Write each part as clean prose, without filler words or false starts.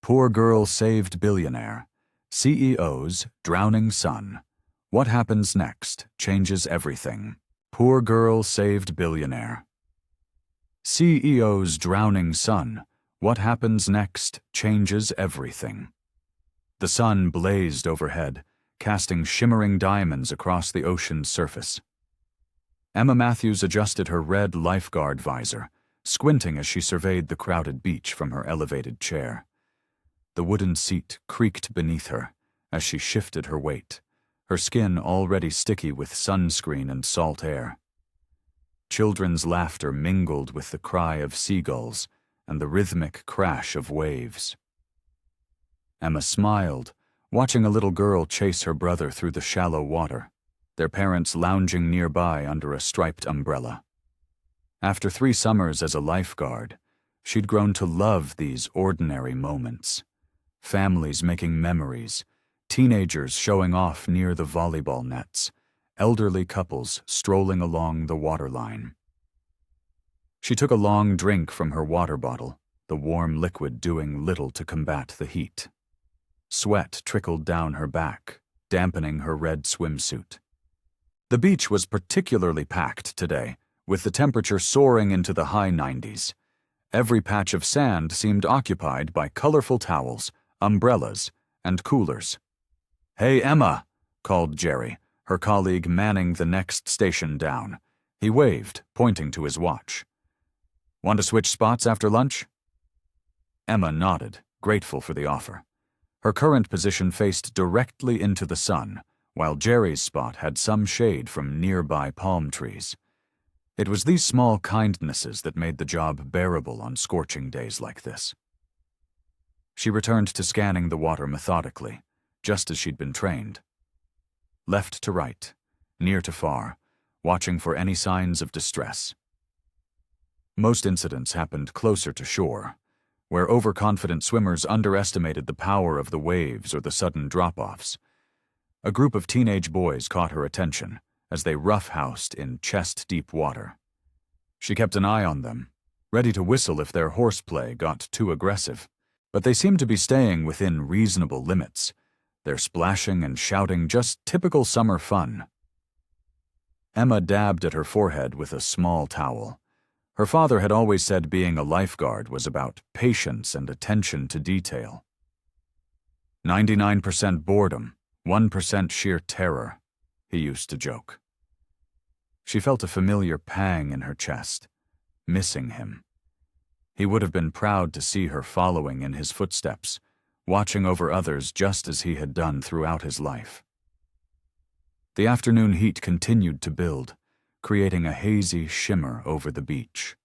Poor girl saved billionaire. CEO's drowning son. What happens next changes everything. Poor girl saved billionaire. CEO's drowning son. What happens next changes everything. The sun blazed overhead, casting shimmering diamonds across the ocean's surface. Emma Matthews adjusted her red lifeguard visor, squinting as she surveyed the crowded beach from her elevated chair. The wooden seat creaked beneath her as she shifted her weight, her skin already sticky with sunscreen and salt air. Children's laughter mingled with the cry of seagulls and the rhythmic crash of waves. Emma smiled, watching a little girl chase her brother through the shallow water, their parents lounging nearby under a striped umbrella. After 3 summers as a lifeguard, she'd grown to love these ordinary moments. Families making memories, teenagers showing off near the volleyball nets, elderly couples strolling along the waterline. She took a long drink from her water bottle, the warm liquid doing little to combat the heat. Sweat trickled down her back, dampening her red swimsuit. The beach was particularly packed today, with the temperature soaring into the high 90s. Every patch of sand seemed occupied by colorful towels, umbrellas, and coolers. "Hey, Emma," called Jerry, her colleague manning the next station down. He waved, pointing to his watch. "Want to switch spots after lunch?" Emma nodded, grateful for the offer. Her current position faced directly into the sun, while Jerry's spot had some shade from nearby palm trees. It was these small kindnesses that made the job bearable on scorching days like this. She returned to scanning the water methodically, just as she'd been trained. Left to right, near to far, watching for any signs of distress. Most incidents happened closer to shore, where overconfident swimmers underestimated the power of the waves or the sudden drop-offs. A group of teenage boys caught her attention as they roughhoused in chest-deep water. She kept an eye on them, ready to whistle if their horseplay got too aggressive, but they seemed to be staying within reasonable limits, their splashing and shouting just typical summer fun. Emma dabbed at her forehead with a small towel. Her father had always said being a lifeguard was about patience and attention to detail. 99% boredom, 1% sheer terror, he used to joke. She felt a familiar pang in her chest, missing him. He would have been proud to see her following in his footsteps, watching over others just as he had done throughout his life. The afternoon heat continued to build, creating a hazy shimmer over the beach.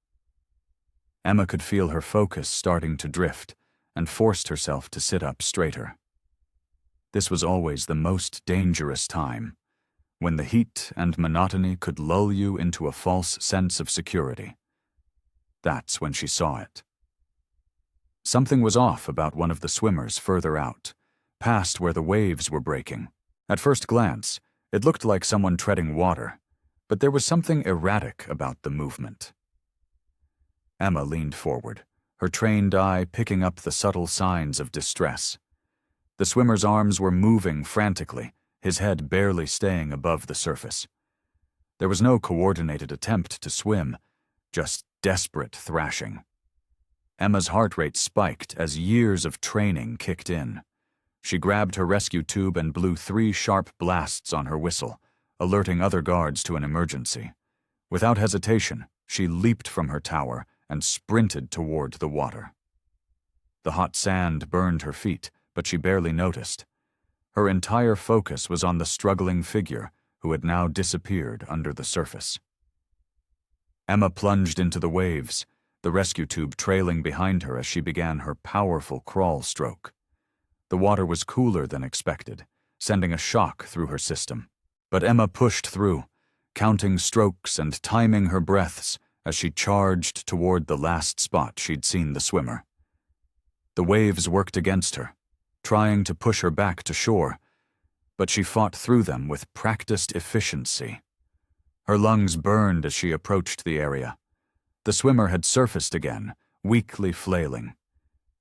Emma could feel her focus starting to drift and forced herself to sit up straighter. This was always the most dangerous time, when the heat and monotony could lull you into a false sense of security. That's when she saw it. Something was off about one of the swimmers further out, past where the waves were breaking. At first glance, it looked like someone treading water, but there was something erratic about the movement. Emma leaned forward, her trained eye picking up the subtle signs of distress. The swimmer's arms were moving frantically, his head barely staying above the surface. There was no coordinated attempt to swim, just desperate thrashing. Emma's heart rate spiked as years of training kicked in. She grabbed her rescue tube and blew 3 sharp blasts on her whistle, alerting other guards to an emergency. Without hesitation, she leaped from her tower and sprinted toward the water. The hot sand burned her feet, but she barely noticed. Her entire focus was on the struggling figure who had now disappeared under the surface. Emma plunged into the waves, the rescue tube trailing behind her as she began her powerful crawl stroke. The water was cooler than expected, sending a shock through her system. But Emma pushed through, counting strokes and timing her breaths as she charged toward the last spot she'd seen the swimmer. The waves worked against her, trying to push her back to shore, but she fought through them with practiced efficiency. Her lungs burned as she approached the area. The swimmer had surfaced again, weakly flailing.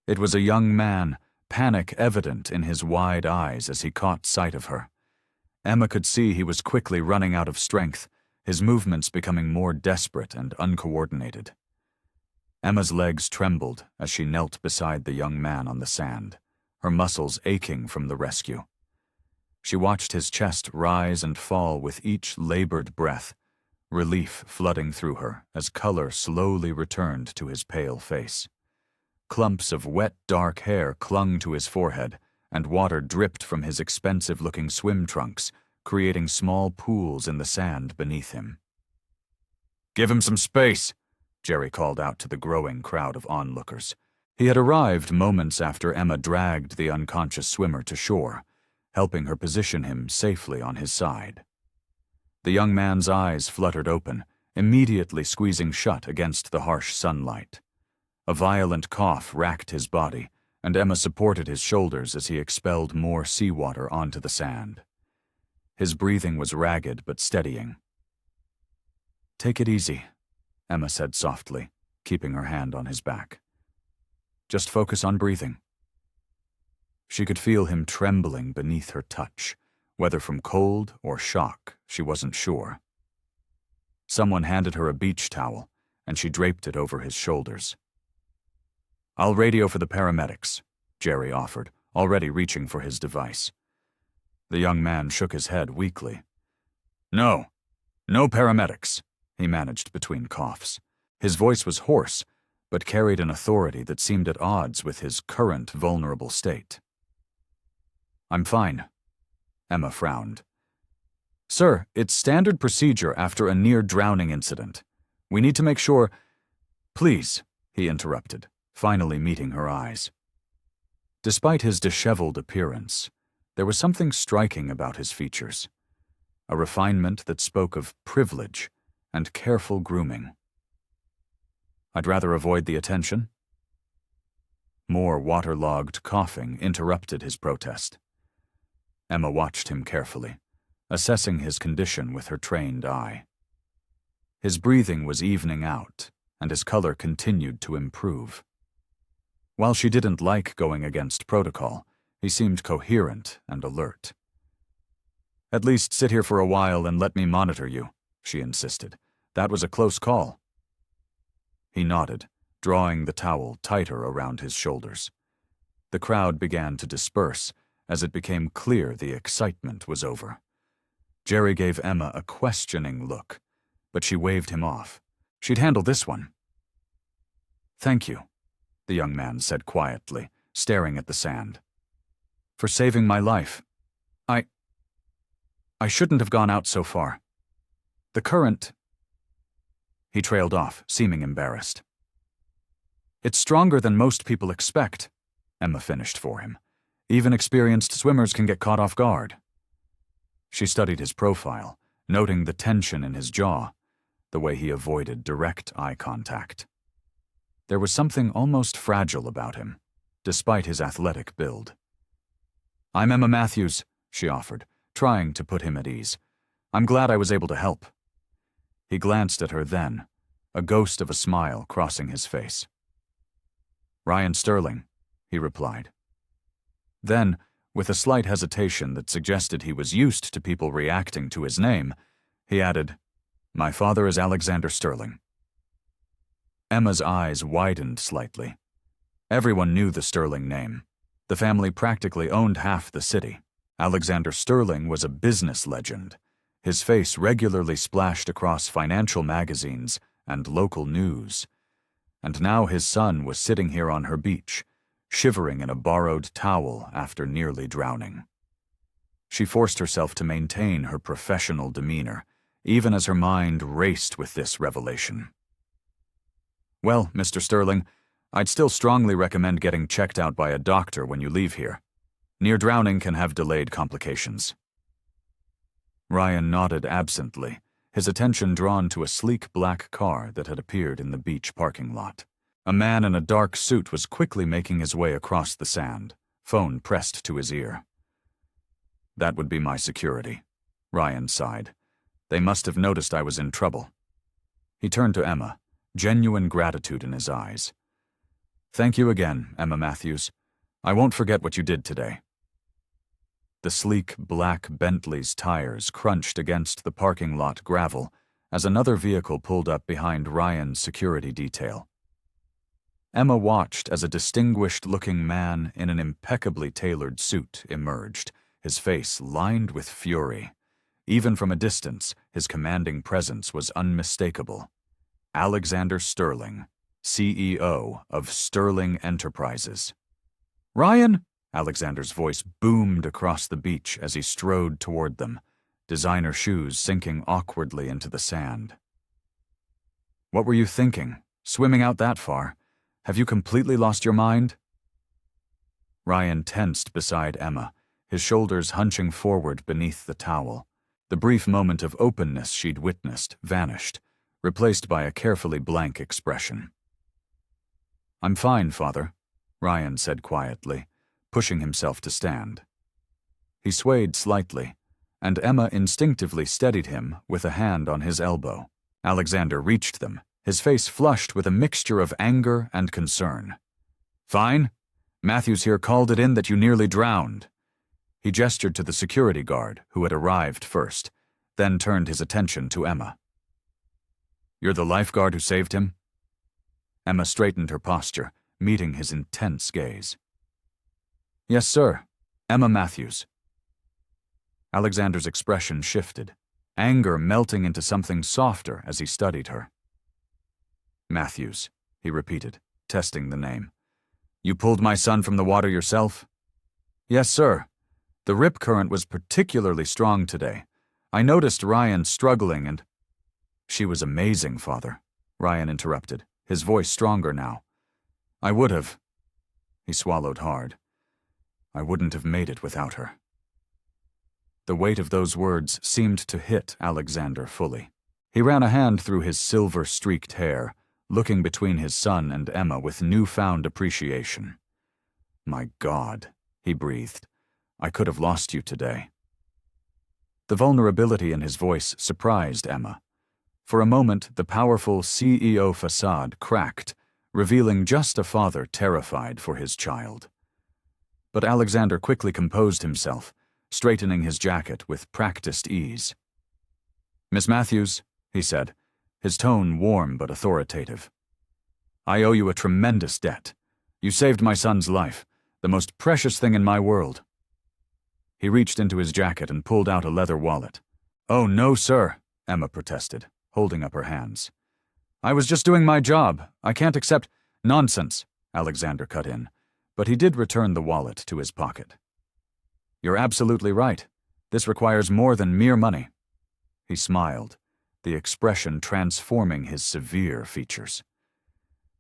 It was a young man, panic evident in his wide eyes as he caught sight of her. Emma could see he was quickly running out of strength, his movements becoming more desperate and uncoordinated. Emma's legs trembled as she knelt beside the young man on the sand, her muscles aching from the rescue. She watched his chest rise and fall with each labored breath, relief flooding through her as color slowly returned to his pale face. Clumps of wet, dark hair clung to his forehead, and water dripped from his expensive-looking swim trunks, creating small pools in the sand beneath him. "Give him some space," Jerry called out to the growing crowd of onlookers. He had arrived moments after Emma dragged the unconscious swimmer to shore, helping her position him safely on his side. The young man's eyes fluttered open, immediately squeezing shut against the harsh sunlight. A violent cough racked his body, and Emma supported his shoulders as he expelled more seawater onto the sand. His breathing was ragged but steadying. "Take it easy," Emma said softly, keeping her hand on his back. "Just focus on breathing." She could feel him trembling beneath her touch, whether from cold or shock, she wasn't sure. Someone handed her a beach towel, and she draped it over his shoulders. "I'll radio for the paramedics," Jerry offered, already reaching for his device. The young man shook his head weakly. No paramedics," he managed between coughs. His voice was hoarse, but carried an authority that seemed at odds with his current vulnerable state. "I'm fine," Emma frowned. "Sir, it's standard procedure after a near-drowning incident. We need to make sure—" "Please," he interrupted, finally meeting her eyes. Despite his disheveled appearance, there was something striking about his features, a refinement that spoke of privilege and careful grooming. "I'd rather avoid the attention." More waterlogged coughing interrupted his protest. Emma watched him carefully, assessing his condition with her trained eye. His breathing was evening out, and his color continued to improve. While she didn't like going against protocol, he seemed coherent and alert. "At least sit here for a while and let me monitor you," she insisted. "That was a close call." He nodded, drawing the towel tighter around his shoulders. The crowd began to disperse as it became clear the excitement was over. Jerry gave Emma a questioning look, but she waved him off. She'd handle this one. "Thank you," the young man said quietly, staring at the sand. "For saving my life. I shouldn't have gone out so far. The current—" He trailed off, seeming embarrassed. "It's stronger than most people expect," Emma finished for him. "Even experienced swimmers can get caught off guard." She studied his profile, noting the tension in his jaw, the way he avoided direct eye contact. There was something almost fragile about him, despite his athletic build. "I'm Emma Matthews," she offered, trying to put him at ease. "I'm glad I was able to help." He glanced at her then, a ghost of a smile crossing his face. "Ryan Sterling," he replied. Then, with a slight hesitation that suggested he was used to people reacting to his name, he added, "My father is Alexander Sterling." Emma's eyes widened slightly. Everyone knew the Sterling name. The family practically owned half the city. Alexander Sterling was a business legend. His face regularly splashed across financial magazines and local news. And now his son was sitting here on her beach, shivering in a borrowed towel after nearly drowning. She forced herself to maintain her professional demeanor, even as her mind raced with this revelation. "Well, Mr. Sterling, I'd still strongly recommend getting checked out by a doctor when you leave here. Near drowning can have delayed complications." Ryan nodded absently, his attention drawn to a sleek black car that had appeared in the beach parking lot. A man in a dark suit was quickly making his way across the sand, phone pressed to his ear. "That would be my security," Ryan sighed. "They must have noticed I was in trouble." He turned to Emma, genuine gratitude in his eyes. "Thank you again, Emma Matthews. I won't forget what you did today. The sleek black Bentley's tires crunched against the parking lot gravel as another vehicle pulled up behind Ryan's security detail. Emma watched as a distinguished-looking man in an impeccably tailored suit emerged, his face lined with fury. Even from a distance, his commanding presence was unmistakable. Alexander Sterling, CEO of Sterling Enterprises. "Ryan!" Alexander's voice boomed across the beach as he strode toward them, designer shoes sinking awkwardly into the sand. "What were you thinking, swimming out that far? Have you completely lost your mind?" Ryan tensed beside Emma, his shoulders hunching forward beneath the towel. The brief moment of openness she'd witnessed vanished, replaced by a carefully blank expression. "I'm fine, Father," Ryan said quietly, pushing himself to stand. He swayed slightly, and Emma instinctively steadied him with a hand on his elbow. Alexander reached them, his face flushed with a mixture of anger and concern. "Fine? Matthews here called it in that you nearly drowned." He gestured to the security guard, who had arrived first, then turned his attention to Emma. "You're the lifeguard who saved him?" Emma straightened her posture, meeting his intense gaze. "Yes, sir. Emma Matthews." Alexander's expression shifted, anger melting into something softer as he studied her. "Matthews," he repeated, testing the name. "You pulled my son from the water yourself?" "Yes, sir. The rip current was particularly strong today. I noticed Ryan struggling and—" "She was amazing, Father," Ryan interrupted, his voice stronger now. "I would have—" He swallowed hard. "I wouldn't have made it without her." The weight of those words seemed to hit Alexander fully. He ran a hand through his silver-streaked hair, looking between his son and Emma with newfound appreciation. "My God," he breathed, "I could have lost you today." The vulnerability in his voice surprised Emma. For a moment, the powerful CEO facade cracked, revealing just a father terrified for his child. But Alexander quickly composed himself, straightening his jacket with practiced ease. "Miss Matthews," he said, his tone warm but authoritative. "I owe you a tremendous debt. You saved my son's life, the most precious thing in my world." He reached into his jacket and pulled out a leather wallet. "Oh, no, sir," Emma protested, holding up her hands. "I was just doing my job. I can't accept—" "Nonsense," Alexander cut in, but he did return the wallet to his pocket. "You're absolutely right. This requires more than mere money." He smiled, the expression transforming his severe features.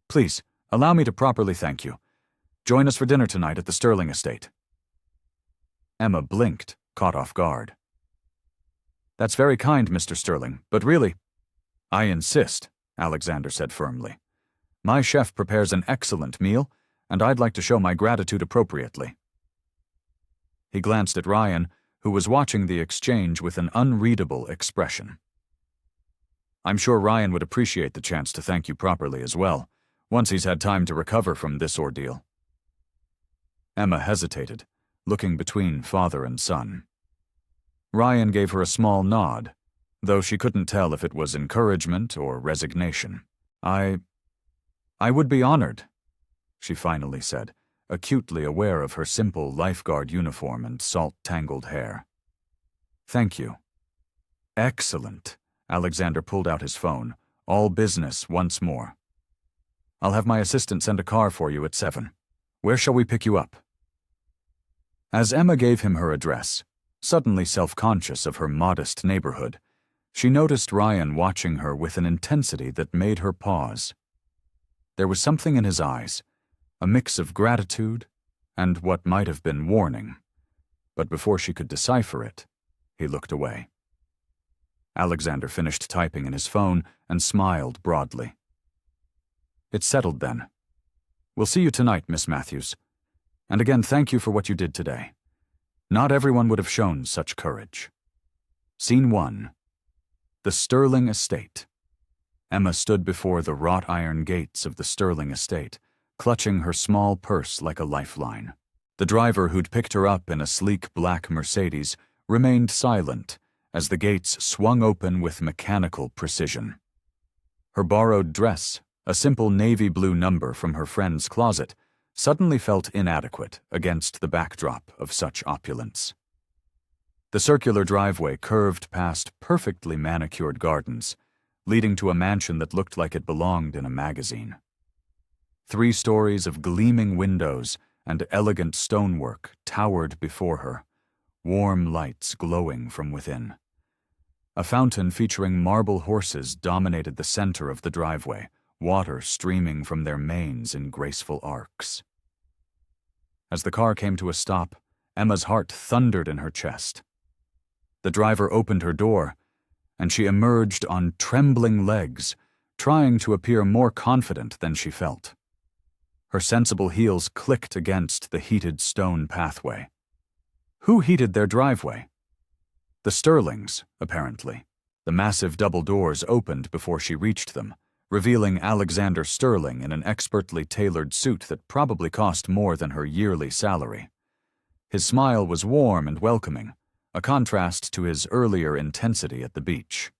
"Please, allow me to properly thank you. Join us for dinner tonight at the Sterling estate." Emma blinked, caught off guard. "That's very kind, Mr. Sterling, but really—" "I insist," Alexander said firmly. "My chef prepares an excellent meal, and I'd like to show my gratitude appropriately." He glanced at Ryan, who was watching the exchange with an unreadable expression. "I'm sure Ryan would appreciate the chance to thank you properly as well, once he's had time to recover from this ordeal." Emma hesitated, looking between father and son. Ryan gave her a small nod, though she couldn't tell if it was encouragement or resignation. I would be honored," she finally said, acutely aware of her simple lifeguard uniform and salt-tangled hair. "Thank you." "Excellent." Alexander pulled out his phone, all business once more. "I'll have my assistant send a car for you at 7. Where shall we pick you up?" As Emma gave him her address, suddenly self-conscious of her modest neighborhood, she noticed Ryan watching her with an intensity that made her pause. There was something in his eyes, a mix of gratitude and what might have been warning, but before she could decipher it, he looked away. Alexander finished typing in his phone and smiled broadly. "It's settled then. We'll see you tonight, Miss Matthews. And again, thank you for what you did today. Not everyone would have shown such courage." Scene 1. The Sterling Estate. Emma stood before the wrought iron gates of the Sterling Estate, clutching her small purse like a lifeline. The driver who'd picked her up in a sleek black Mercedes remained silent as the gates swung open with mechanical precision. Her borrowed dress, a simple navy blue number from her friend's closet, suddenly felt inadequate against the backdrop of such opulence. The circular driveway curved past perfectly manicured gardens, leading to a mansion that looked like it belonged in a magazine. 3 stories of gleaming windows and elegant stonework towered before her, warm lights glowing from within. A fountain featuring marble horses dominated the center of the driveway, water streaming from their manes in graceful arcs. As the car came to a stop, Emma's heart thundered in her chest. The driver opened her door, and she emerged on trembling legs, trying to appear more confident than she felt. Her sensible heels clicked against the heated stone pathway. Who heated their driveway? The Sterlings, apparently. The massive double doors opened before she reached them, revealing Alexander Sterling in an expertly tailored suit that probably cost more than her yearly salary. His smile was warm and welcoming, a contrast to his earlier intensity at the beach.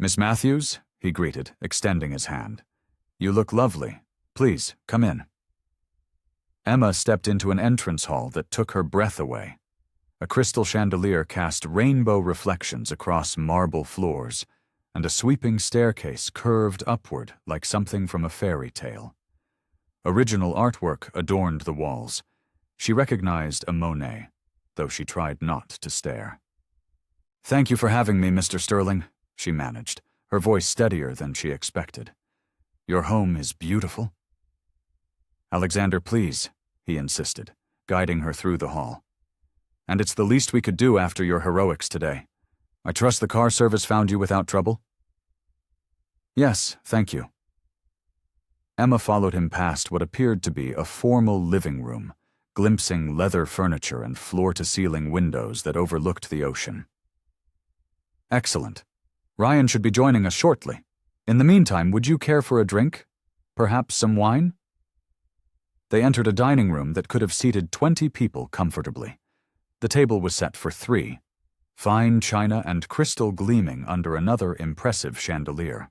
"Miss Matthews," he greeted, extending his hand. "You look lovely. Please, come in." Emma stepped into an entrance hall that took her breath away. A crystal chandelier cast rainbow reflections across marble floors, and a sweeping staircase curved upward like something from a fairy tale. Original artwork adorned the walls. She recognized a Monet, though she tried not to stare. "Thank you for having me, Mr. Sterling," she managed, her voice steadier than she expected. "Your home is beautiful." "Alexander, please," he insisted, guiding her through the hall. "And it's the least we could do after your heroics today. I trust the car service found you without trouble?" "Yes, thank you." Emma followed him past what appeared to be a formal living room, glimpsing leather furniture and floor-to-ceiling windows that overlooked the ocean. "Excellent. Ryan should be joining us shortly. In the meantime, would you care for a drink? Perhaps some wine?" They entered a dining room that could have seated 20 people comfortably. The table was set for 3, fine china and crystal gleaming under another impressive chandelier.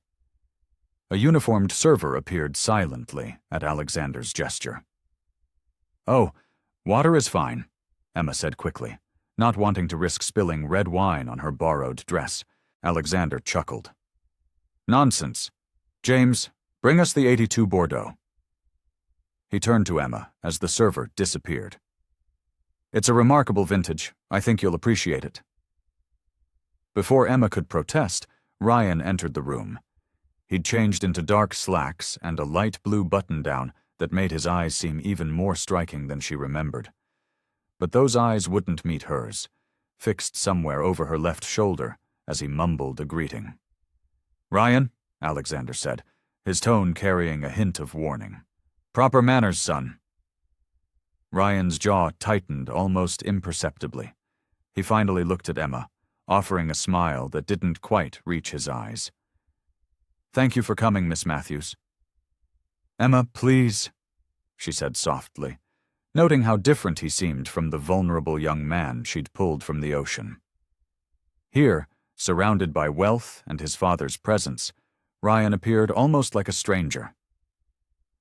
A uniformed server appeared silently at Alexander's gesture. "Oh, water is fine," Emma said quickly, not wanting to risk spilling red wine on her borrowed dress. Alexander chuckled. "Nonsense. James, bring us the 82 Bordeaux." He turned to Emma as the server disappeared. "It's a remarkable vintage. I think you'll appreciate it." Before Emma could protest, Ryan entered the room. He'd changed into dark slacks and a light blue button-down that made his eyes seem even more striking than she remembered. But those eyes wouldn't meet hers, fixed somewhere over her left shoulder as he mumbled a greeting. "Ryan," Alexander said, his tone carrying a hint of warning. "Proper manners, son." Ryan's jaw tightened almost imperceptibly. He finally looked at Emma, offering a smile that didn't quite reach his eyes. "Thank you for coming, Miss Matthews." "Emma, please," she said softly, noting how different he seemed from the vulnerable young man she'd pulled from the ocean. Here, surrounded by wealth and his father's presence, Ryan appeared almost like a stranger.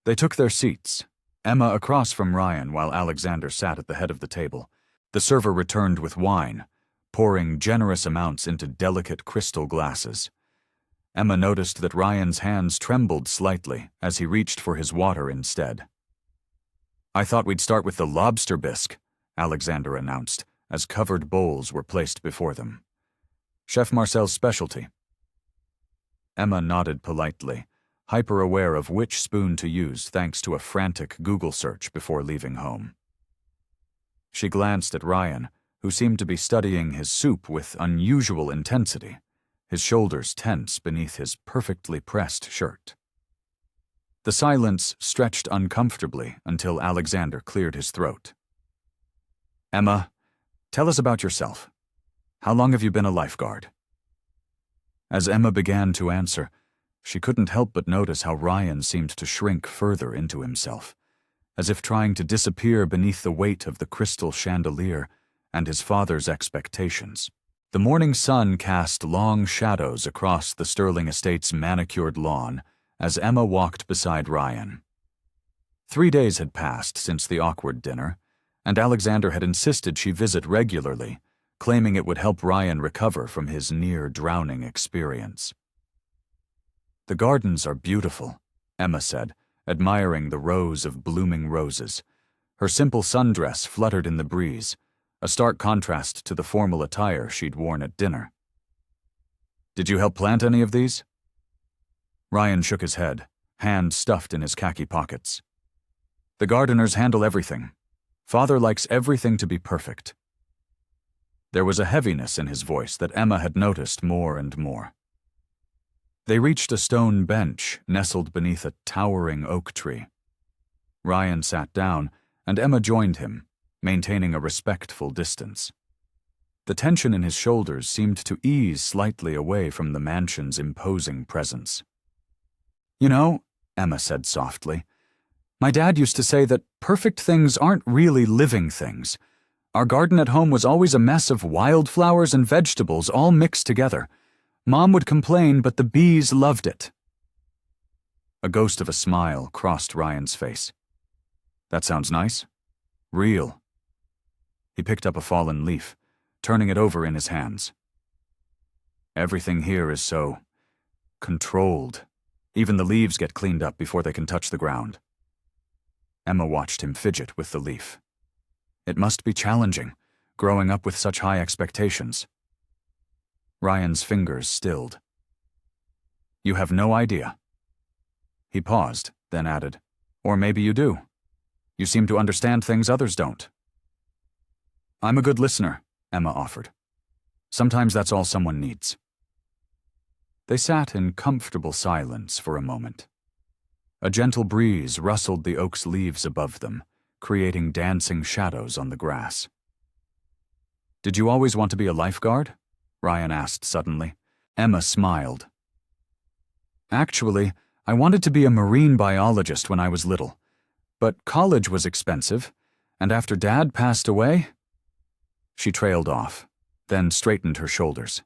They took their seats, Emma across from Ryan while Alexander sat at the head of the table. The server returned with wine, pouring generous amounts into delicate crystal glasses. Emma noticed that Ryan's hands trembled slightly as he reached for his water instead. "I thought we'd start with the lobster bisque," Alexander announced, as covered bowls were placed before them. "Chef Marcel's specialty." Emma nodded politely, hyper-aware of which spoon to use thanks to a frantic Google search before leaving home. She glanced at Ryan, who seemed to be studying his soup with unusual intensity, his shoulders tense beneath his perfectly pressed shirt. The silence stretched uncomfortably until Alexander cleared his throat. "Emma, tell us about yourself. How long have you been a lifeguard?" As Emma began to answer, she couldn't help but notice how Ryan seemed to shrink further into himself, as if trying to disappear beneath the weight of the crystal chandelier and his father's expectations. The morning sun cast long shadows across the Sterling estate's manicured lawn as Emma walked beside Ryan. 3 days had passed since the awkward dinner, and Alexander had insisted she visit regularly, claiming it would help Ryan recover from his near-drowning experience. "The gardens are beautiful," Emma said, admiring the rows of blooming roses. Her simple sundress fluttered in the breeze, a stark contrast to the formal attire she'd worn at dinner. "Did you help plant any of these?" Ryan shook his head, hands stuffed in his khaki pockets. "The gardeners handle everything. Father likes everything to be perfect." There was a heaviness in his voice that Emma had noticed more and more. They reached a stone bench nestled beneath a towering oak tree. Ryan sat down, and Emma joined him, maintaining a respectful distance. The tension in his shoulders seemed to ease slightly away from the mansion's imposing presence. "You know," Emma said softly, "my dad used to say that perfect things aren't really living things. Our garden at home was always a mess of wildflowers and vegetables all mixed together. Mom would complain, but the bees loved it." A ghost of a smile crossed Ryan's face. "That sounds nice. Real." He picked up a fallen leaf, turning it over in his hands. "Everything here is so controlled. Even the leaves get cleaned up before they can touch the ground." Emma watched him fidget with the leaf. It must be challenging, growing up with such high expectations. Ryan's fingers stilled. "You have no idea." He paused, then added, "Or maybe you do. You seem to understand things others don't." "I'm a good listener," Emma offered. "Sometimes that's all someone needs." They sat in comfortable silence for a moment. A gentle breeze rustled the oak's leaves above them, creating dancing shadows on the grass. "Did you always want to be a lifeguard?" Ryan asked suddenly. Emma smiled. "Actually, I wanted to be a marine biologist when I was little. But college was expensive, and after Dad passed away..." She trailed off, then straightened her shoulders.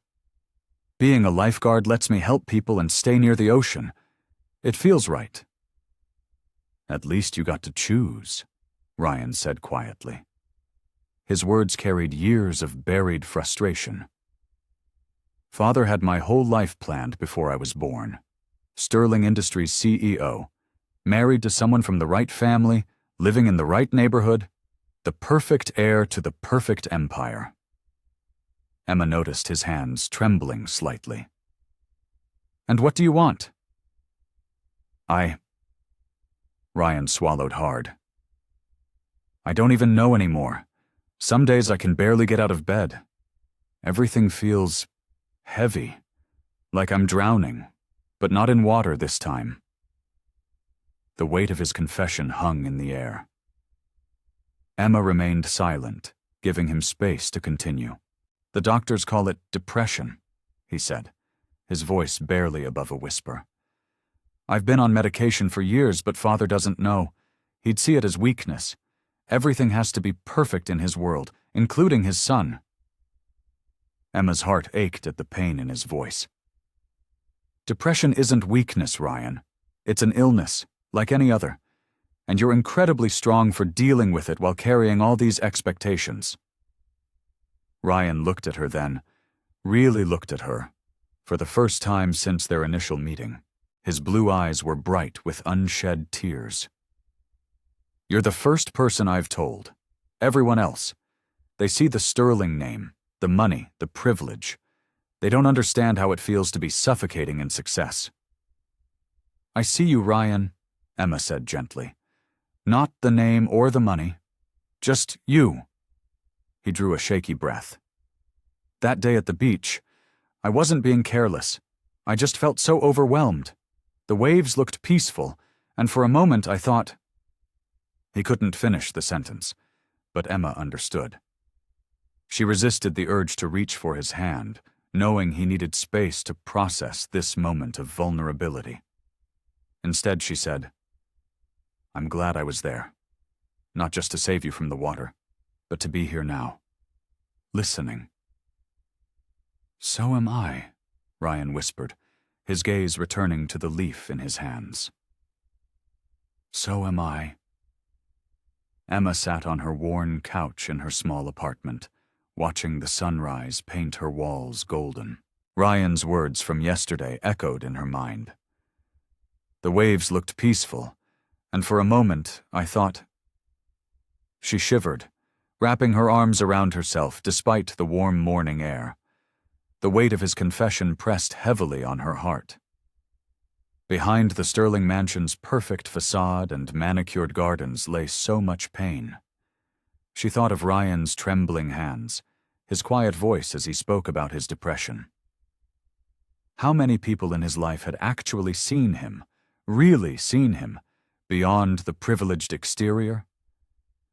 "Being a lifeguard lets me help people and stay near the ocean. It feels right." "At least you got to choose," Ryan said quietly. His words carried years of buried frustration. "Father had my whole life planned before I was born. Sterling Industries CEO, married to someone from the right family, living in the right neighborhood, the perfect heir to the perfect empire." Emma noticed his hands trembling slightly. "And what do you want?" Ryan swallowed hard. "I don't even know anymore. Some days I can barely get out of bed. Everything feels heavy, like I'm drowning, but not in water this time." The weight of his confession hung in the air. Emma remained silent, giving him space to continue. "The doctors call it depression," he said, his voice barely above a whisper. "I've been on medication for years, but Father doesn't know. He'd see it as weakness. Everything has to be perfect in his world, including his son." Emma's heart ached at the pain in his voice. "Depression isn't weakness, Ryan. It's an illness, like any other. And you're incredibly strong for dealing with it while carrying all these expectations." Ryan looked at her then, really looked at her, for the first time since their initial meeting. His blue eyes were bright with unshed tears. "You're the first person I've told. Everyone else. They see the Sterling name, the money, the privilege. They don't understand how it feels to be suffocating in success." "I see you, Ryan," Emma said gently. "Not the name or the money. Just you." He drew a shaky breath. "That day at the beach, I wasn't being careless. I just felt so overwhelmed. The waves looked peaceful, and for a moment I thought..." He couldn't finish the sentence, but Emma understood. She resisted the urge to reach for his hand, knowing he needed space to process this moment of vulnerability. Instead, she said, "I'm glad I was there." not just to save you from the water, but to be here now, listening. So am I, Ryan whispered, his gaze returning to the leaf in his hands. So am I. Emma sat on her worn couch in her small apartment, watching the sunrise paint her walls golden. Ryan's words from yesterday echoed in her mind. The waves looked peaceful, and for a moment I thought... She shivered, wrapping her arms around herself despite the warm morning air. The weight of his confession pressed heavily on her heart. Behind the Sterling mansion's perfect facade and manicured gardens lay so much pain. She thought of Ryan's trembling hands, his quiet voice as he spoke about his depression. How many people in his life had actually seen him, really seen him, beyond the privileged exterior?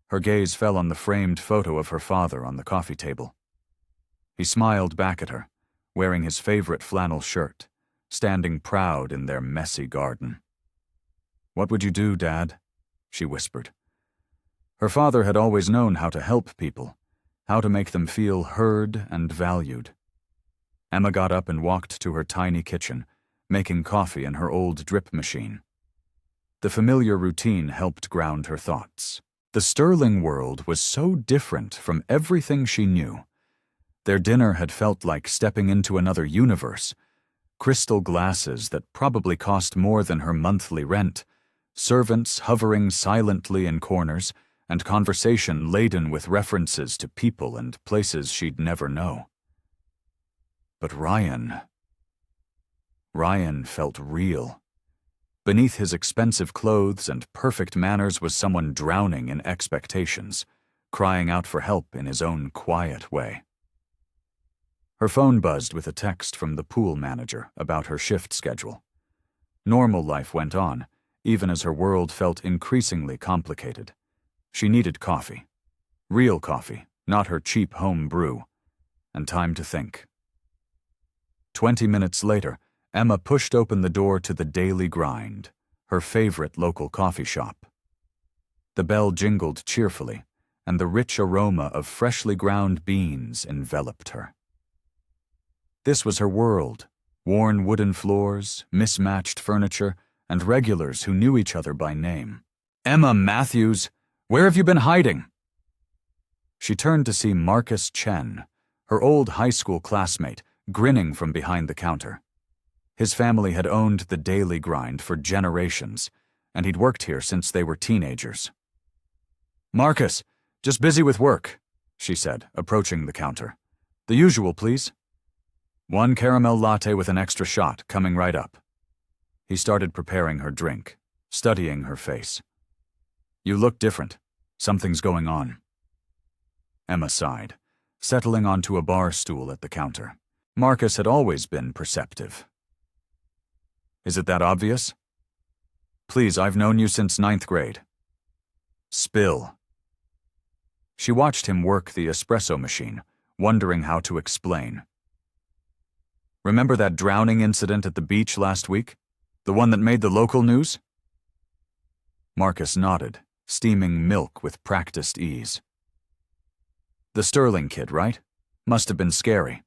Her gaze fell on the framed photo of her father on the coffee table. He smiled back at her, wearing his favorite flannel shirt, standing proud in their messy garden. "What would you do, Dad?" she whispered. Her father had always known how to help people, how to make them feel heard and valued. Emma got up and walked to her tiny kitchen, making coffee in her old drip machine. The familiar routine helped ground her thoughts. The Sterling world was so different from everything she knew. Their dinner had felt like stepping into another universe. Crystal glasses that probably cost more than her monthly rent, servants hovering silently in corners, and conversation laden with references to people and places she'd never know. But Ryan felt real. Beneath his expensive clothes and perfect manners was someone drowning in expectations, crying out for help in his own quiet way. Her phone buzzed with a text from the pool manager about her shift schedule. Normal life went on, even as her world felt increasingly complicated. She needed coffee. Real coffee, not her cheap home brew. And time to think. 20 minutes later, Emma pushed open the door to the Daily Grind, her favorite local coffee shop. The bell jingled cheerfully, and the rich aroma of freshly ground beans enveloped her. This was her world: worn wooden floors, mismatched furniture, and regulars who knew each other by name. "Emma Matthews, where have you been hiding?" She turned to see Marcus Chen, her old high school classmate, grinning from behind the counter. His family had owned the Daily Grind for generations, and he'd worked here since they were teenagers. "Marcus, just busy with work," she said, approaching the counter. "The usual, please." "1 caramel latte with an extra shot, coming right up." He started preparing her drink, studying her face. "You look different. Something's going on." Emma sighed, settling onto a bar stool at the counter. Marcus had always been perceptive. "Is it that obvious?" "Please, I've known you since 9th grade. Spill." She watched him work the espresso machine, wondering how to explain. "Remember that drowning incident at the beach last week? The one that made the local news?" Marcus nodded, steaming milk with practiced ease. "The Sterling kid, right? Must have been scary."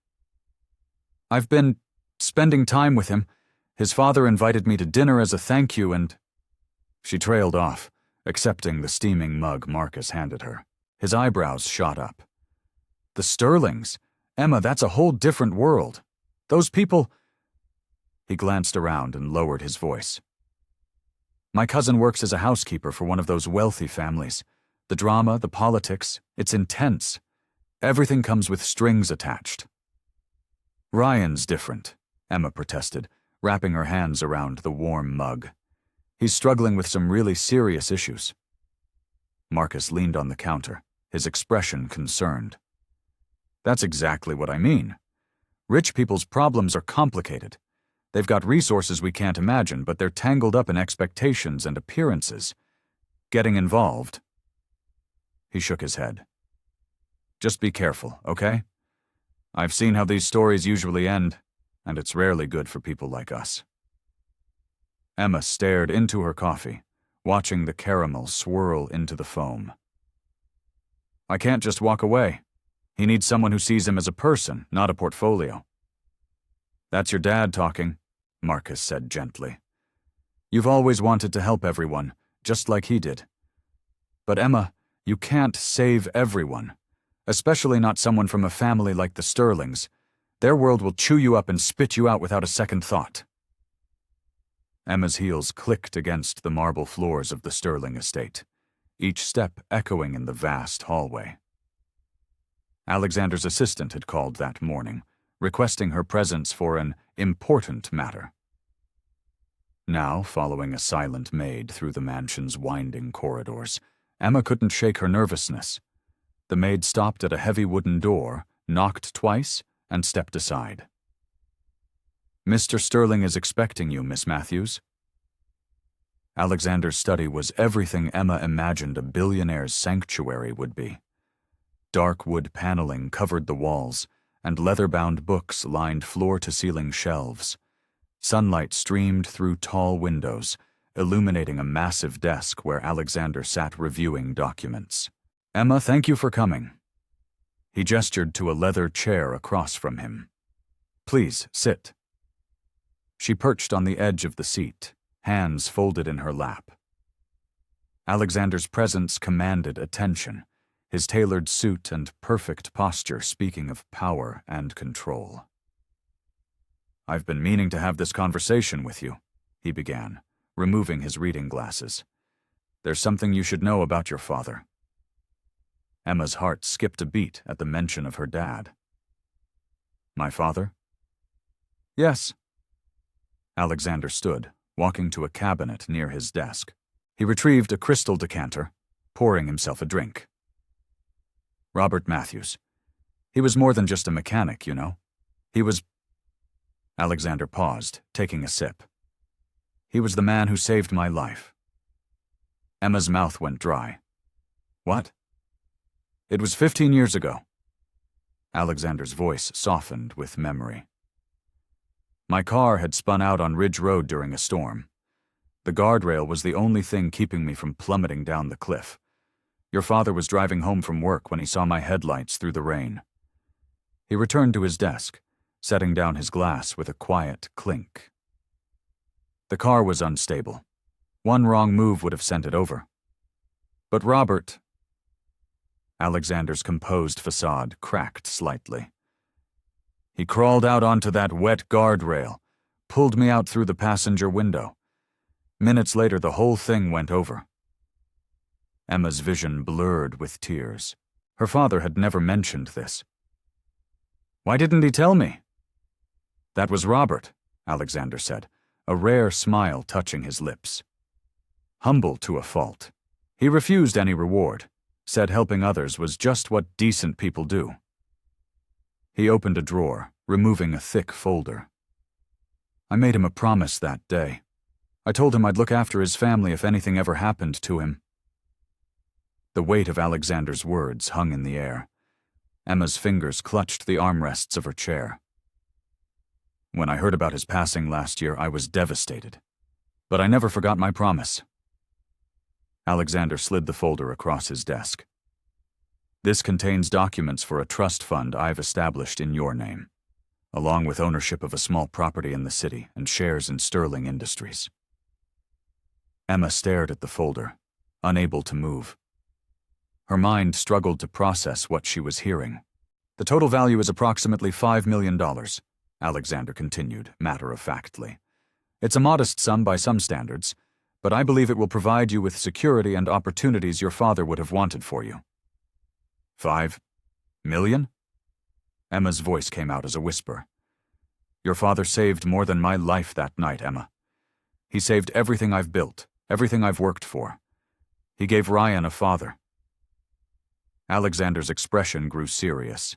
"I've been spending time with him. His father invited me to dinner as a thank you and—" She trailed off, accepting the steaming mug Marcus handed her. His eyebrows shot up. "The Sterlings? Emma, that's a whole different world. Those people—" He glanced around and lowered his voice. "My cousin works as a housekeeper for one of those wealthy families. The drama, the politics, it's intense. Everything comes with strings attached." "Ryan's different," Emma protested, wrapping her hands around the warm mug. "He's struggling with some really serious issues." Marcus leaned on the counter, his expression concerned. "That's exactly what I mean. Rich people's problems are complicated. They've got resources we can't imagine, but they're tangled up in expectations and appearances. Getting involved—" He shook his head. "Just be careful, okay? I've seen how these stories usually end, and it's rarely good for people like us." Emma stared into her coffee, watching the caramel swirl into the foam. I can't just walk away. He needs someone who sees him as a person, not a portfolio. That's your dad talking, Marcus said gently. You've always wanted to help everyone, just like he did. But Emma, you can't save everyone, especially not someone from a family like the Sterlings. Their world will chew you up and spit you out without a second thought. Emma's heels clicked against the marble floors of the Sterling estate, each step echoing in the vast hallway. Alexander's assistant had called that morning, requesting her presence for an important matter. Now, following a silent maid through the mansion's winding corridors, Emma couldn't shake her nervousness. The maid stopped at a heavy wooden door, knocked twice, and stepped aside. Mr. Sterling is expecting you, Miss Matthews. Alexander's study was everything Emma imagined a billionaire's sanctuary would be. Dark wood paneling covered the walls, and leather-bound books lined floor-to-ceiling shelves. Sunlight streamed through tall windows, illuminating a massive desk where Alexander sat reviewing documents. Emma, thank you for coming. He gestured to a leather chair across from him. Please, sit. She perched on the edge of the seat, hands folded in her lap. Alexander's presence commanded attention, his tailored suit and perfect posture speaking of power and control. I've been meaning to have this conversation with you, he began, removing his reading glasses. There's something you should know about your father. Emma's heart skipped a beat at the mention of her dad. My father? Yes. Alexander stood, walking to a cabinet near his desk. He retrieved a crystal decanter, pouring himself a drink. Robert Matthews. He was more than just a mechanic, you know. He was... Alexander paused, taking a sip. He was the man who saved my life. Emma's mouth went dry. What? It was 15 years ago. Alexander's voice softened with memory. My car had spun out on Ridge Road during a storm. The guardrail was the only thing keeping me from plummeting down the cliff. Your father was driving home from work when he saw my headlights through the rain. He returned to his desk, setting down his glass with a quiet clink. The car was unstable. One wrong move would have sent it over. But Robert... Alexander's composed facade cracked slightly. He crawled out onto that wet guardrail, pulled me out through the passenger window. Minutes later, the whole thing went over. Emma's vision blurred with tears. Her father had never mentioned this. Why didn't he tell me? That was Robert, Alexander said, a rare smile touching his lips. Humble to a fault. He refused any reward, said helping others was just what decent people do. He opened a drawer, removing a thick folder. I made him a promise that day. I told him I'd look after his family if anything ever happened to him. The weight of Alexander's words hung in the air. Emma's fingers clutched the armrests of her chair. When I heard about his passing last year, I was devastated. But I never forgot my promise. Alexander slid the folder across his desk. This contains documents for a trust fund I've established in your name, along with ownership of a small property in the city and shares in Sterling Industries. Emma stared at the folder, unable to move. Her mind struggled to process what she was hearing. The total value is approximately $5 million, Alexander continued, matter-of-factly. It's a modest sum by some standards, but I believe it will provide you with security and opportunities your father would have wanted for you. 5 million? Emma's voice came out as a whisper. Your father saved more than my life that night, Emma. He saved everything I've built, everything I've worked for. He gave Ryan a father. Alexander's expression grew serious.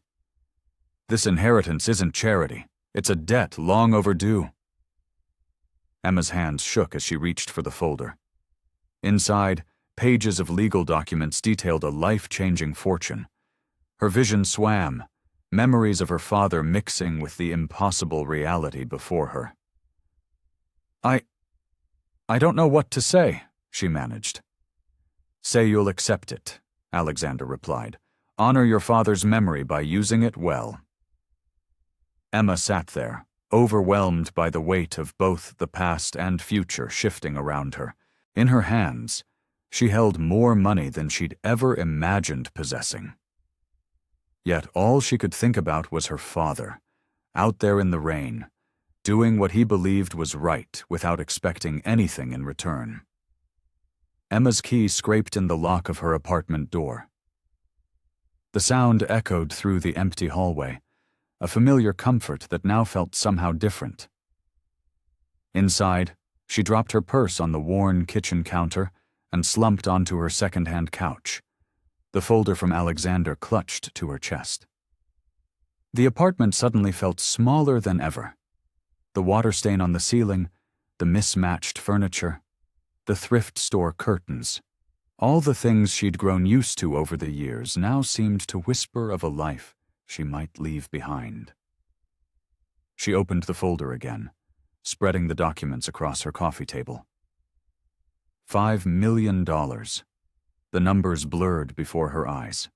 This inheritance isn't charity. It's a debt long overdue. Emma's hands shook as she reached for the folder. Inside, pages of legal documents detailed a life-changing fortune. Her vision swam, memories of her father mixing with the impossible reality before her. I don't know what to say, she managed. Say you'll accept it, Alexander replied, Honor your father's memory by using it well. Emma sat there, overwhelmed by the weight of both the past and future shifting around her. In her hands, she held more money than she'd ever imagined possessing. Yet all she could think about was her father, out there in the rain, doing what he believed was right without expecting anything in return. Emma's key scraped in the lock of her apartment door. The sound echoed through the empty hallway, a familiar comfort that now felt somehow different. Inside, she dropped her purse on the worn kitchen counter and slumped onto her second-hand couch, the folder from Alexander clutched to her chest. The apartment suddenly felt smaller than ever. The water stain on the ceiling, the mismatched furniture, the thrift store curtains, all the things she'd grown used to over the years now seemed to whisper of a life she might leave behind. She opened the folder again, spreading the documents across her coffee table. $5 million. The numbers blurred before her eyes.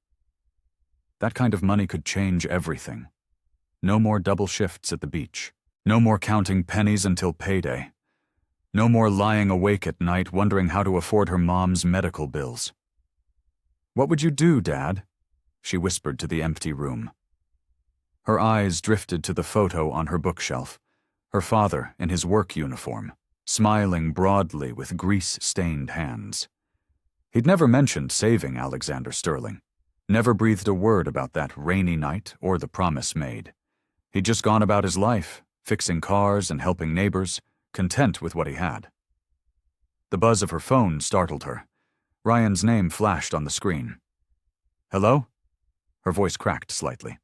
That kind of money could change everything. No more double shifts at the beach. No more counting pennies until payday. No more lying awake at night wondering how to afford her mom's medical bills. "What would you do, Dad?" she whispered to the empty room. Her eyes drifted to the photo on her bookshelf, her father in his work uniform, smiling broadly with grease-stained hands. He'd never mentioned saving Alexander Sterling, never breathed a word about that rainy night or the promise made. He'd just gone about his life, fixing cars and helping neighbors, content with what he had. The buzz of her phone startled her. Ryan's name flashed on the screen. "Hello?" Her voice cracked slightly.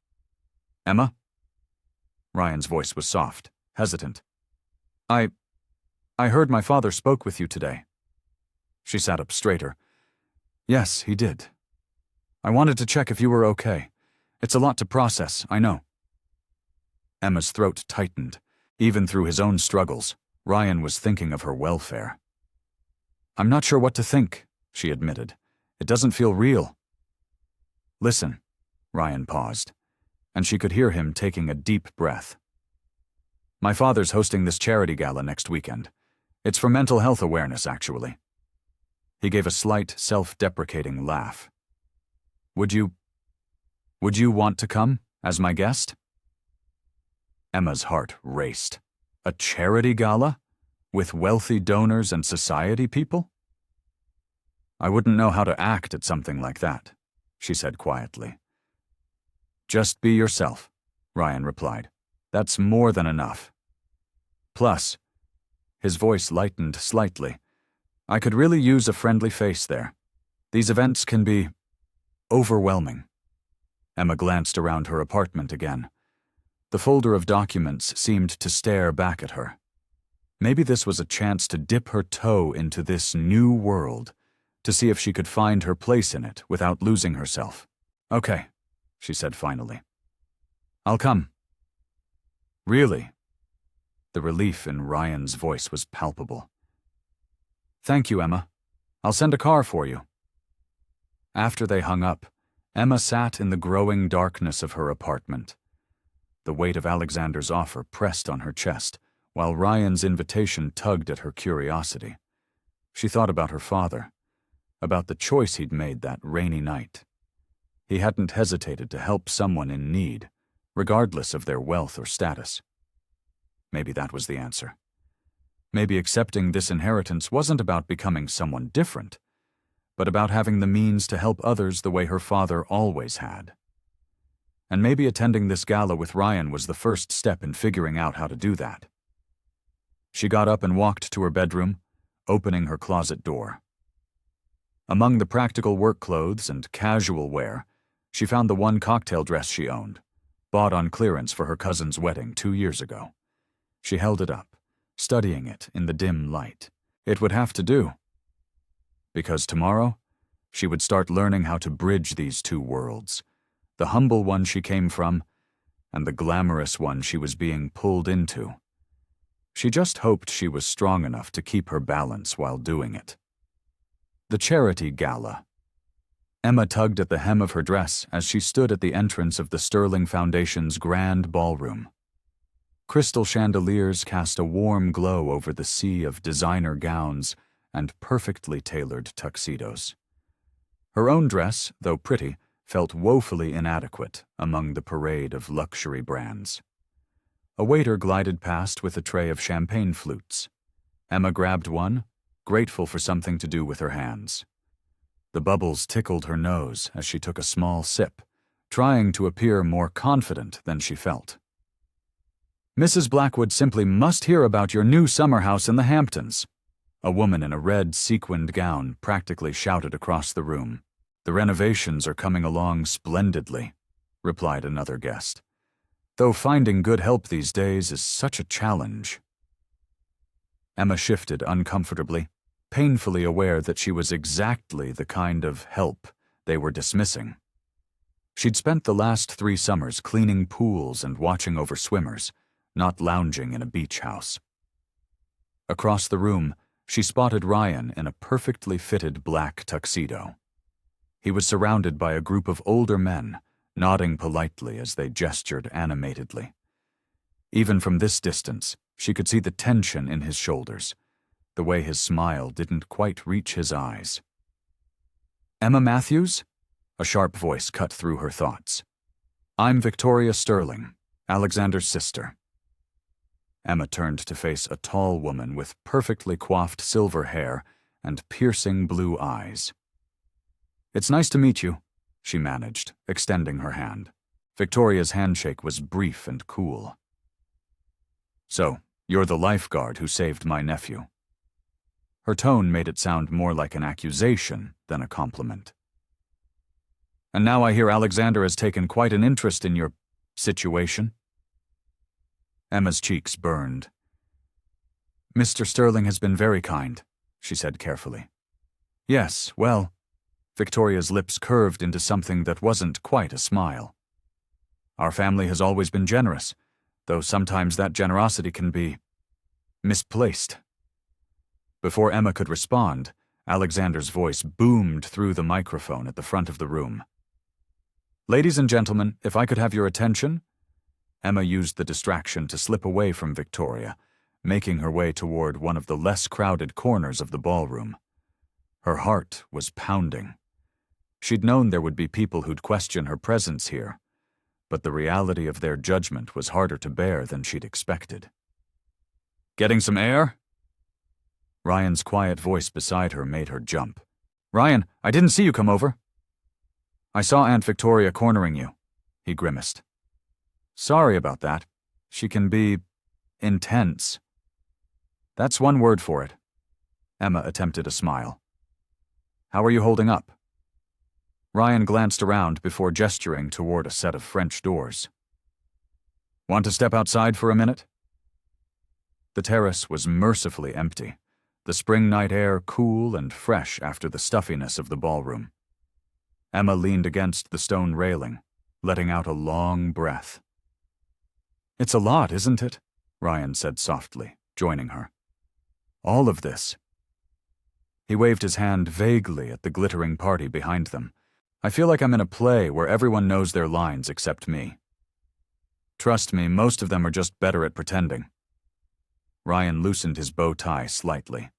"Emma?" Ryan's voice was soft, hesitant. I heard my father spoke with you today." She sat up straighter. "Yes, he did. I wanted to check if you were okay. It's a lot to process, I know." Emma's throat tightened. Even through his own struggles, Ryan was thinking of her welfare. "I'm not sure what to think," she admitted. "It doesn't feel real." "Listen," Ryan paused, and she could hear him taking a deep breath. "My father's hosting this charity gala next weekend. It's for mental health awareness, actually." He gave a slight, self-deprecating laugh. Would you want to come as my guest?" Emma's heart raced. A charity gala? With wealthy donors and society people? "I wouldn't know how to act at something like that," she said quietly. "Just be yourself," Ryan replied. "That's more than enough. Plus," his voice lightened slightly, "I could really use a friendly face there. These events can be overwhelming." Emma glanced around her apartment again. The folder of documents seemed to stare back at her. Maybe this was a chance to dip her toe into this new world, to see if she could find her place in it without losing herself. "Okay," she said finally. "I'll come." "Really?" The relief in Ryan's voice was palpable. "Thank you, Emma. I'll send a car for you." After they hung up, Emma sat in the growing darkness of her apartment. The weight of Alexander's offer pressed on her chest, while Ryan's invitation tugged at her curiosity. She thought about her father, about the choice he'd made that rainy night. He hadn't hesitated to help someone in need, regardless of their wealth or status. Maybe that was the answer. Maybe accepting this inheritance wasn't about becoming someone different, but about having the means to help others the way her father always had. And maybe attending this gala with Ryan was the first step in figuring out how to do that. She got up and walked to her bedroom, opening her closet door. Among the practical work clothes and casual wear, she found the one cocktail dress she owned, bought on clearance for her cousin's wedding 2 years ago. She held it up, studying it in the dim light. It would have to do. Because tomorrow, she would start learning how to bridge these two worlds, the humble one she came from and the glamorous one she was being pulled into. She just hoped she was strong enough to keep her balance while doing it. The charity gala. Emma tugged at the hem of her dress as she stood at the entrance of the Sterling Foundation's grand ballroom. Crystal chandeliers cast a warm glow over the sea of designer gowns and perfectly tailored tuxedos. Her own dress, though pretty, felt woefully inadequate among the parade of luxury brands. A waiter glided past with a tray of champagne flutes. Emma grabbed one, grateful for something to do with her hands. The bubbles tickled her nose as she took a small sip, trying to appear more confident than she felt. "Mrs. Blackwood simply must hear about your new summer house in the Hamptons," a woman in a red sequined gown practically shouted across the room. "The renovations are coming along splendidly," replied another guest. "Though finding good help these days is such a challenge." Emma shifted uncomfortably, painfully aware that she was exactly the kind of help they were dismissing. She'd spent the last 3 summers cleaning pools and watching over swimmers, not lounging in a beach house. Across the room, she spotted Ryan in a perfectly fitted black tuxedo. He was surrounded by a group of older men, nodding politely as they gestured animatedly. Even from this distance, she could see the tension in his shoulders, the way his smile didn't quite reach his eyes. "Emma Matthews?" A sharp voice cut through her thoughts. "I'm Victoria Sterling, Alexander's sister." Emma turned to face a tall woman with perfectly coiffed silver hair and piercing blue eyes. "It's nice to meet you," she managed, extending her hand. Victoria's handshake was brief and cool. "So, you're the lifeguard who saved my nephew." Her tone made it sound more like an accusation than a compliment. "And now I hear Alexander has taken quite an interest in your situation." Emma's cheeks burned. "Mr. Sterling has been very kind," she said carefully. "Yes, well," Victoria's lips curved into something that wasn't quite a smile. "Our family has always been generous, though sometimes that generosity can be misplaced." Before Emma could respond, Alexander's voice boomed through the microphone at the front of the room. "Ladies and gentlemen, if I could have your attention." Emma used the distraction to slip away from Victoria, making her way toward one of the less crowded corners of the ballroom. Her heart was pounding. She'd known there would be people who'd question her presence here, but the reality of their judgment was harder to bear than she'd expected. "Getting some air?" Ryan's quiet voice beside her made her jump. "Ryan, I didn't see you come over." "I saw Aunt Victoria cornering you," he grimaced. "Sorry about that. She can be intense." "That's one word for it." Emma attempted a smile. "How are you holding up?" Ryan glanced around before gesturing toward a set of French doors. "Want to step outside for a minute?" The terrace was mercifully empty, the spring night air cool and fresh after the stuffiness of the ballroom. Emma leaned against the stone railing, letting out a long breath. "It's a lot, isn't it?" Ryan said softly, joining her. "All of this." He waved his hand vaguely at the glittering party behind them. "I feel like I'm in a play where everyone knows their lines except me. Trust me, most of them are just better at pretending." Ryan loosened his bow tie slightly.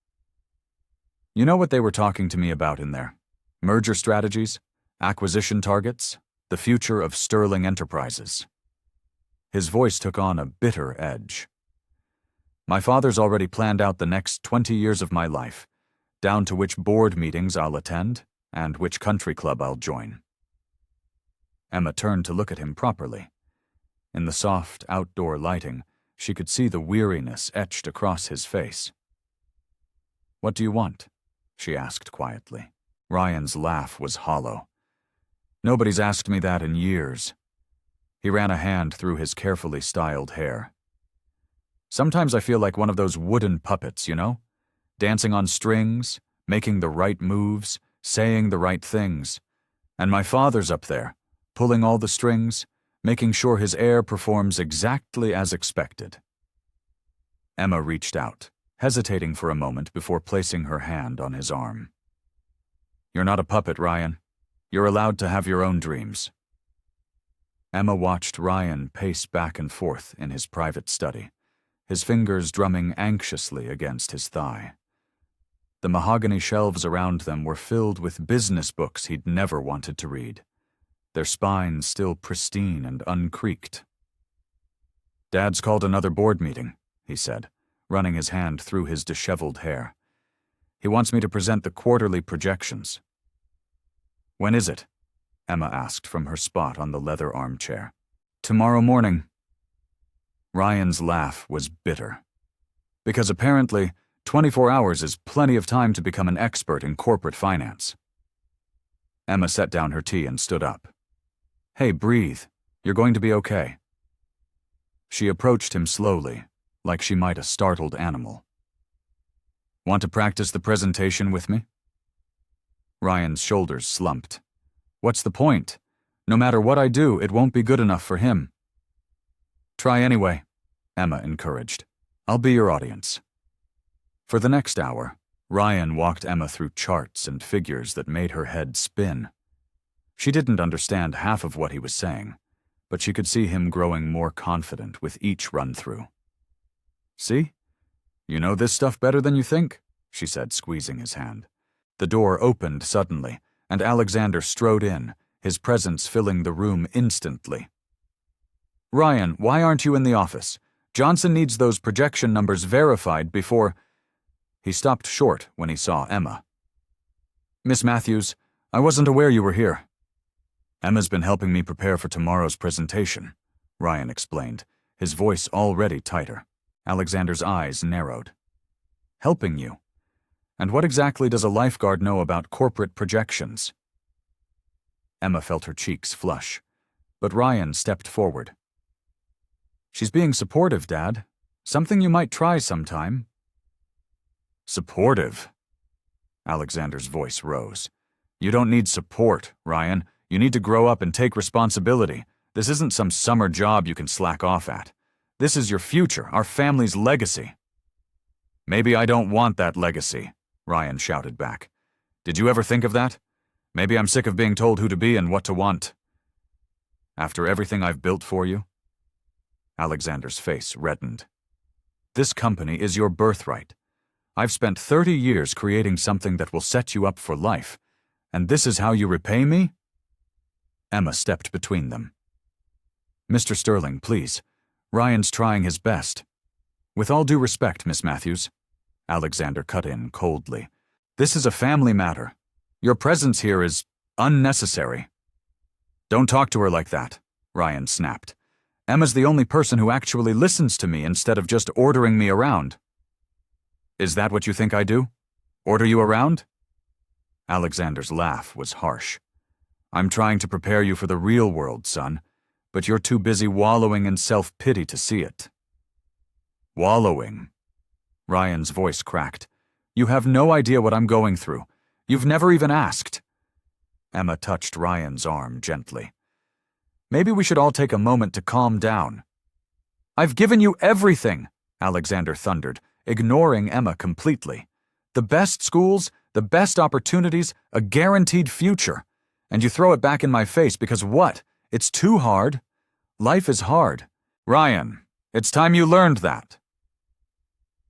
"You know what they were talking to me about in there? Merger strategies, acquisition targets, the future of Sterling Enterprises." His voice took on a bitter edge. "My father's already planned out the next 20 years of my life, down to which board meetings I'll attend and which country club I'll join." Emma turned to look at him properly. In the soft outdoor lighting, she could see the weariness etched across his face. "What do you want?" she asked quietly. Ryan's laugh was hollow. "Nobody's asked me that in years." He ran a hand through his carefully styled hair. "Sometimes I feel like one of those wooden puppets, you know? Dancing on strings, making the right moves, saying the right things. And my father's up there, pulling all the strings, making sure his heir performs exactly as expected." Emma reached out, hesitating for a moment before placing her hand on his arm. "You're not a puppet, Ryan. You're allowed to have your own dreams. Emma watched Ryan pace back and forth in his private study, his fingers drumming anxiously against his thigh. The mahogany shelves around them were filled with business books he'd never wanted to read, their spines still pristine and uncreaked. "Dad's called another board meeting," he said, running his hand through his disheveled hair. "He wants me to present the quarterly projections." "When is it?" Emma asked from her spot on the leather armchair. "Tomorrow morning." Ryan's laugh was bitter. Because apparently, 24 hours is plenty of time to become an expert in corporate finance. Emma set down her tea and stood up. "Hey, breathe. You're going to be okay." She approached him slowly, like she might a startled animal. "Want to practice the presentation with me?" Ryan's shoulders slumped. "What's the point? No matter what I do, it won't be good enough for him." "Try anyway," Emma encouraged. "I'll be your audience." For the next hour, Ryan walked Emma through charts and figures that made her head spin. She didn't understand half of what he was saying, but she could see him growing more confident with each run-through. "See? You know this stuff better than you think," she said, squeezing his hand. The door opened suddenly, and Alexander strode in, his presence filling the room instantly. "Ryan, why aren't you in the office? Johnson needs those projection numbers verified before—" He stopped short when he saw Emma. "Miss Matthews, I wasn't aware you were here." "Emma's been helping me prepare for tomorrow's presentation," Ryan explained, his voice already tighter. Alexander's eyes narrowed. "Helping you? And what exactly does a lifeguard know about corporate projections?" Emma felt her cheeks flush, but Ryan stepped forward. "She's being supportive, Dad. Something you might try sometime." "Supportive?" Alexander's voice rose. "You don't need support, Ryan. You need to grow up and take responsibility. This isn't some summer job you can slack off at. This is your future, our family's legacy." "Maybe I don't want that legacy," Ryan shouted back. "Did you ever think of that? Maybe I'm sick of being told who to be and what to want." "After everything I've built for you?" Alexander's face reddened. "This company is your birthright. I've spent 30 years creating something that will set you up for life, and this is how you repay me?" Emma stepped between them. "Mr. Sterling, please. Ryan's trying his best." "With all due respect, Miss Matthews," Alexander cut in coldly, "this is a family matter. Your presence here is unnecessary." "Don't talk to her like that," Ryan snapped. "Emma's the only person who actually listens to me instead of just ordering me around." "Is that what you think I do? Order you around?" Alexander's laugh was harsh. "I'm trying to prepare you for the real world, son, but you're too busy wallowing in self-pity to see it." "Wallowing?" Ryan's voice cracked. "You have no idea what I'm going through. You've never even asked." Emma touched Ryan's arm gently. "Maybe we should all take a moment to calm down." "I've given you everything," Alexander thundered, ignoring Emma completely. "The best schools, the best opportunities, a guaranteed future. And you throw it back in my face because what? It's too hard. Life is hard. Ryan, it's time you learned that."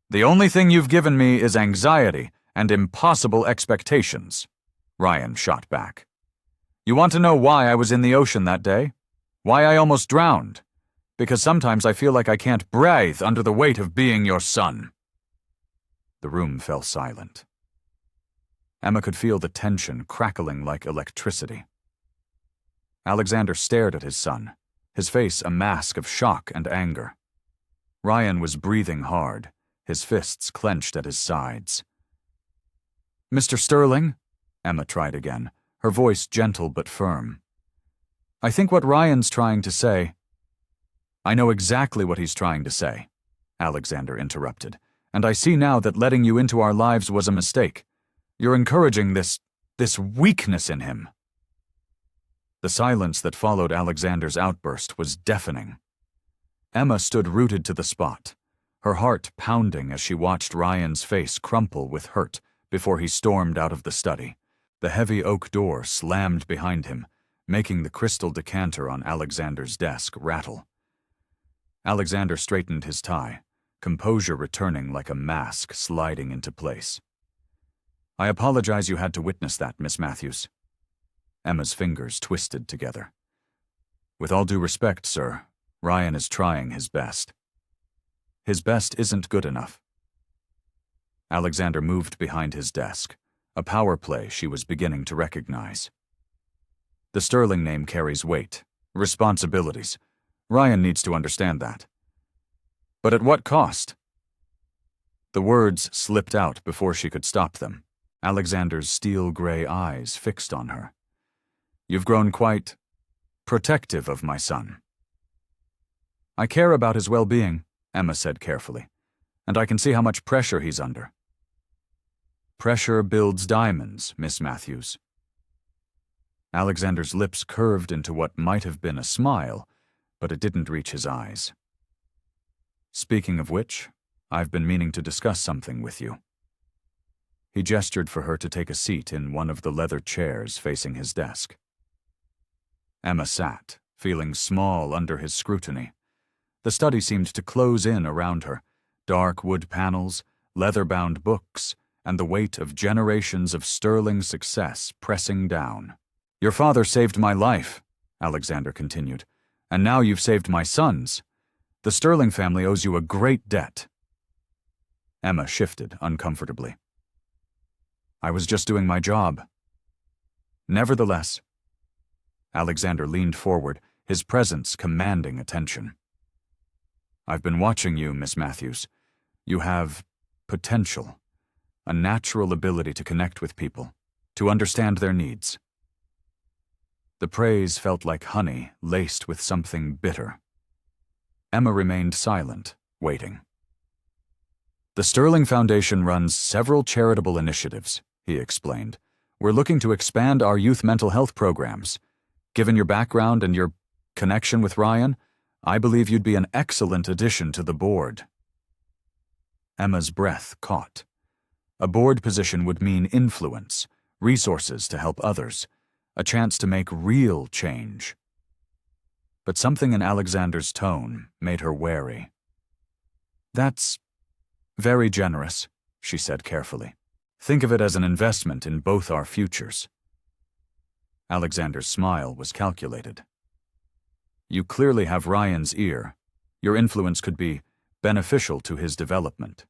"The only thing you've given me is anxiety and impossible expectations," Ryan shot back. "You want to know why I was in the ocean that day? Why I almost drowned? Because sometimes I feel like I can't breathe under the weight of being your son." The room fell silent. Emma could feel the tension crackling like electricity. Alexander stared at his son, his face a mask of shock and anger. Ryan was breathing hard, his fists clenched at his sides. "Mr. Sterling," Emma tried again, her voice gentle but firm. "I think what Ryan's trying to say—" "I know exactly what he's trying to say," Alexander interrupted, "and I see now that letting you into our lives was a mistake. You're encouraging this weakness in him." The silence that followed Alexander's outburst was deafening. Emma stood rooted to the spot, her heart pounding as she watched Ryan's face crumple with hurt before he stormed out of the study. The heavy oak door slammed behind him, making the crystal decanter on Alexander's desk rattle. Alexander straightened his tie, composure returning like a mask sliding into place. "I apologize you had to witness that, Miss Matthews." Emma's fingers twisted together. "With all due respect, sir, Ryan is trying his best." "His best isn't good enough." Alexander moved behind his desk, a power play she was beginning to recognize. "The Sterling name carries weight, responsibilities. Ryan needs to understand that." "But at what cost?" The words slipped out before she could stop them, Alexander's steel-gray eyes fixed on her. "You've grown quite protective of my son." "I care about his well-being," Emma said carefully, "and I can see how much pressure he's under." "Pressure builds diamonds, Miss Matthews." Alexander's lips curved into what might have been a smile, but it didn't reach his eyes. "Speaking of which, I've been meaning to discuss something with you." He gestured for her to take a seat in one of the leather chairs facing his desk. Emma sat, feeling small under his scrutiny. The study seemed to close in around her, dark wood panels, leather-bound books, and the weight of generations of sterling success pressing down. "Your father saved my life," Alexander continued, "and now you've saved my son's. The Sterling family owes you a great debt." Emma shifted uncomfortably. "I was just doing my job." "Nevertheless." Alexander leaned forward, his presence commanding attention. "I've been watching you, Miss Matthews. You have potential, a natural ability to connect with people, to understand their needs." The praise felt like honey laced with something bitter. Emma remained silent, waiting. "The Sterling Foundation runs several charitable initiatives," he explained. "We're looking to expand our youth mental health programs. Given your background and your connection with Ryan, I believe you'd be an excellent addition to the board." Emma's breath caught. A board position would mean influence, resources to help others, a chance to make real change. But something in Alexander's tone made her wary. "That's very generous," she said carefully. "Think of it as an investment in both our futures." Alexander's smile was calculated. "You clearly have Ryan's ear. Your influence could be beneficial to his development."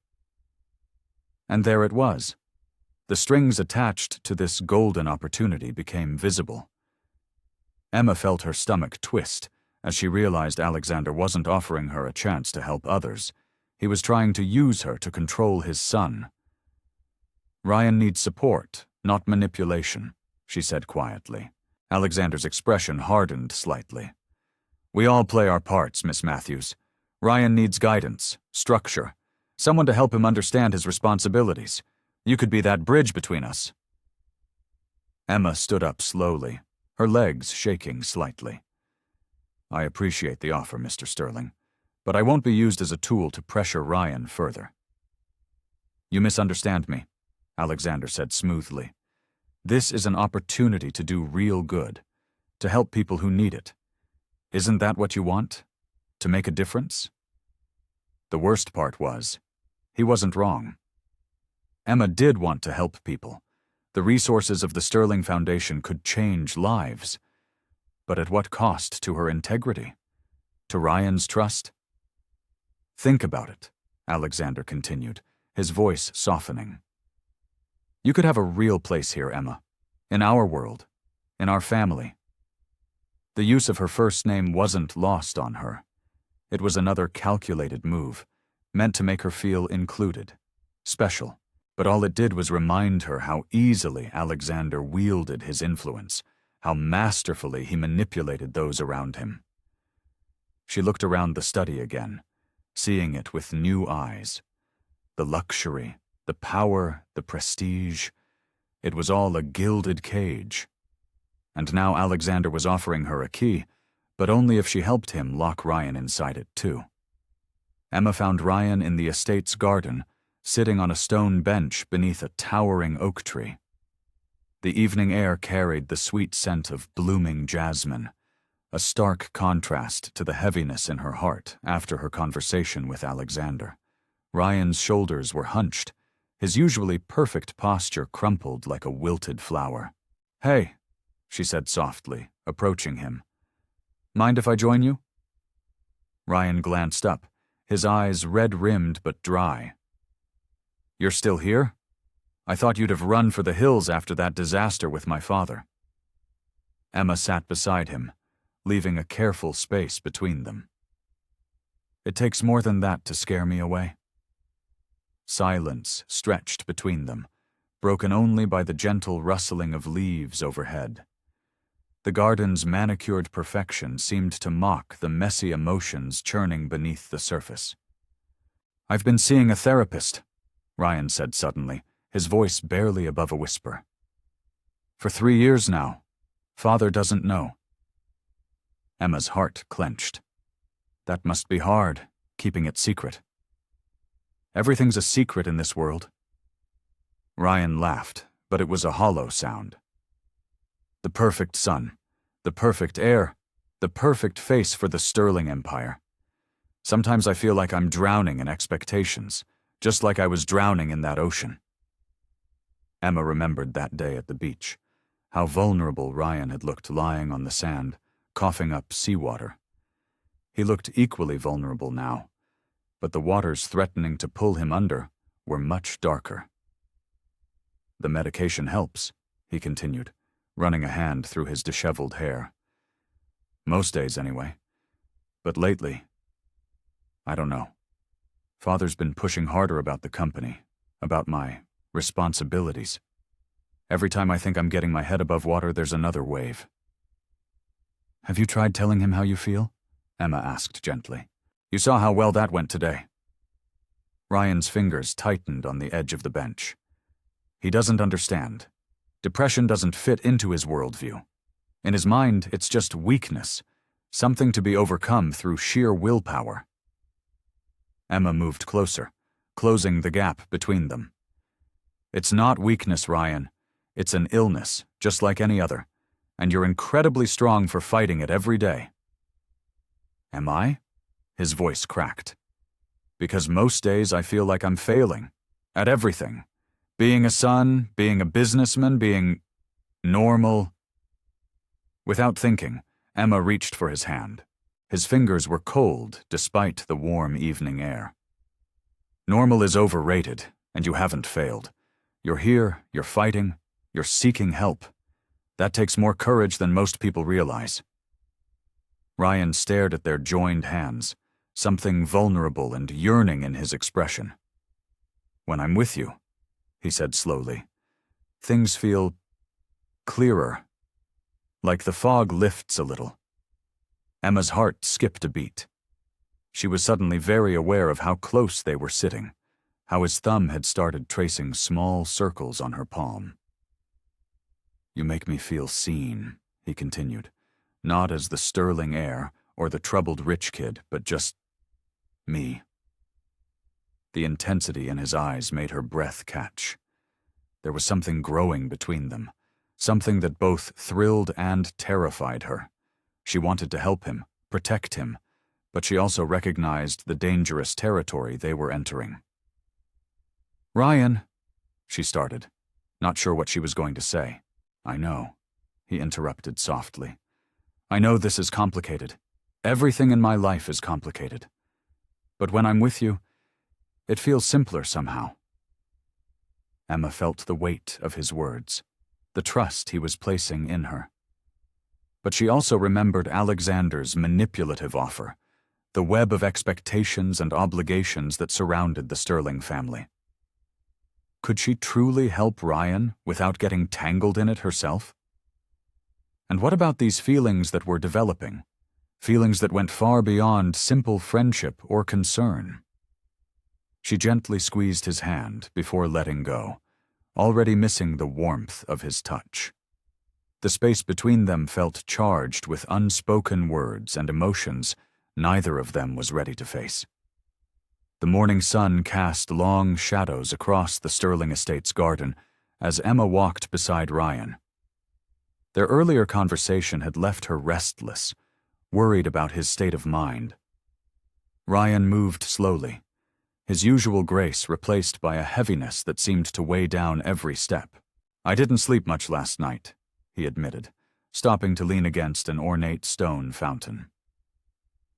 And there it was. The strings attached to this golden opportunity became visible. Emma felt her stomach twist as she realized Alexander wasn't offering her a chance to help others. He was trying to use her to control his son. "Ryan needs support, not manipulation," she said quietly. Alexander's expression hardened slightly. "We all play our parts, Miss Matthews. Ryan needs guidance, structure, someone to help him understand his responsibilities. You could be that bridge between us." Emma stood up slowly, her legs shaking slightly. "I appreciate the offer, Mr. Sterling, but I won't be used as a tool to pressure Ryan further." "You misunderstand me," Alexander said smoothly. "This is an opportunity to do real good, to help people who need it. Isn't that what you want? To make a difference?" The worst part was, he wasn't wrong. Emma did want to help people. The resources of the Sterling Foundation could change lives. But at what cost to her integrity? To Ryan's trust? "Think about it," Alexander continued, his voice softening. "You could have a real place here, Emma. In our world. In our family." The use of her first name wasn't lost on her. It was another calculated move, meant to make her feel included, special. But all it did was remind her how easily Alexander wielded his influence, how masterfully he manipulated those around him. She looked around the study again, seeing it with new eyes. The luxury, the power, the prestige. It was all a gilded cage. And now Alexander was offering her a key, but only if she helped him lock Ryan inside it too. Emma found Ryan in the estate's garden, sitting on a stone bench beneath a towering oak tree. The evening air carried the sweet scent of blooming jasmine, a stark contrast to the heaviness in her heart after her conversation with Alexander. Ryan's shoulders were hunched, his usually perfect posture crumpled like a wilted flower. "Hey," she said softly, approaching him. "Mind if I join you?" Ryan glanced up, his eyes red-rimmed but dry. "You're still here? I thought you'd have run for the hills after that disaster with my father." Emma sat beside him, leaving a careful space between them. "It takes more than that to scare me away." Silence stretched between them, broken only by the gentle rustling of leaves overhead. The garden's manicured perfection seemed to mock the messy emotions churning beneath the surface. "I've been seeing a therapist," Ryan said suddenly, his voice barely above a whisper. "For 3 years now. Father doesn't know." Emma's heart clenched. That must be hard, keeping it secret. Everything's a secret in this world. Ryan laughed, but it was a hollow sound. The perfect son, the perfect heir, the perfect face for the Sterling Empire. Sometimes I feel like I'm drowning in expectations, just like I was drowning in that ocean. Emma remembered that day at the beach, how vulnerable Ryan had looked lying on the sand, coughing up seawater. He looked equally vulnerable now, but the waters threatening to pull him under were much darker. "The medication helps," he continued, running a hand through his disheveled hair. "Most days, anyway. But lately, I don't know. Father's been pushing harder about the company, about my responsibilities. Every time I think I'm getting my head above water, there's another wave." "Have you tried telling him how you feel?" Emma asked gently. "You saw how well that went today." Ryan's fingers tightened on the edge of the bench. He doesn't understand. Depression doesn't fit into his worldview. In his mind, it's just weakness, something to be overcome through sheer willpower. Emma moved closer, closing the gap between them. "It's not weakness, Ryan. It's an illness, just like any other, and you're incredibly strong for fighting it every day." "Am I?" His voice cracked. "Because most days I feel like I'm failing, at everything. Being a son, being a businessman, being normal." Without thinking, Emma reached for his hand. His fingers were cold despite the warm evening air. "Normal is overrated, and you haven't failed. You're here, you're fighting, you're seeking help. That takes more courage than most people realize." Ryan stared at their joined hands, something vulnerable and yearning in his expression. "When I'm with you," he said slowly, "things feel clearer, like the fog lifts a little." Emma's heart skipped a beat. She was suddenly very aware of how close they were sitting, how his thumb had started tracing small circles on her palm. "You make me feel seen," he continued, "not as the sterling heir or the troubled rich kid, but just me." The intensity in his eyes made her breath catch. There was something growing between them, something that both thrilled and terrified her. She wanted to help him, protect him, but she also recognized the dangerous territory they were entering. "Ryan," she started, not sure what she was going to say. "I know," he interrupted softly. "I know this is complicated. Everything in my life is complicated. But when I'm with you, it feels simpler somehow." Emma felt the weight of his words, the trust he was placing in her. But she also remembered Alexander's manipulative offer, the web of expectations and obligations that surrounded the Sterling family. Could she truly help Ryan without getting tangled in it herself? And what about these feelings that were developing? Feelings that went far beyond simple friendship or concern? She gently squeezed his hand before letting go, already missing the warmth of his touch. The space between them felt charged with unspoken words and emotions neither of them was ready to face. The morning sun cast long shadows across the Sterling estate's garden as Emma walked beside Ryan. Their earlier conversation had left her restless, worried about his state of mind. Ryan moved slowly, his usual grace replaced by a heaviness that seemed to weigh down every step. "I didn't sleep much last night," he admitted, stopping to lean against an ornate stone fountain.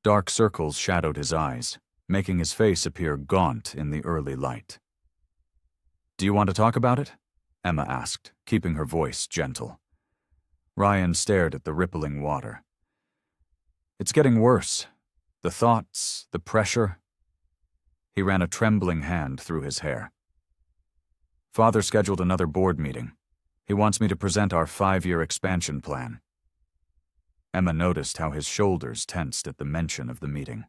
Dark circles shadowed his eyes, making his face appear gaunt in the early light. "Do you want to talk about it?" Emma asked, keeping her voice gentle. Ryan stared at the rippling water. "It's getting worse. The thoughts, the pressure." He ran a trembling hand through his hair. "Father scheduled another board meeting. He wants me to present our 5-year expansion plan." Emma noticed how his shoulders tensed at the mention of the meeting.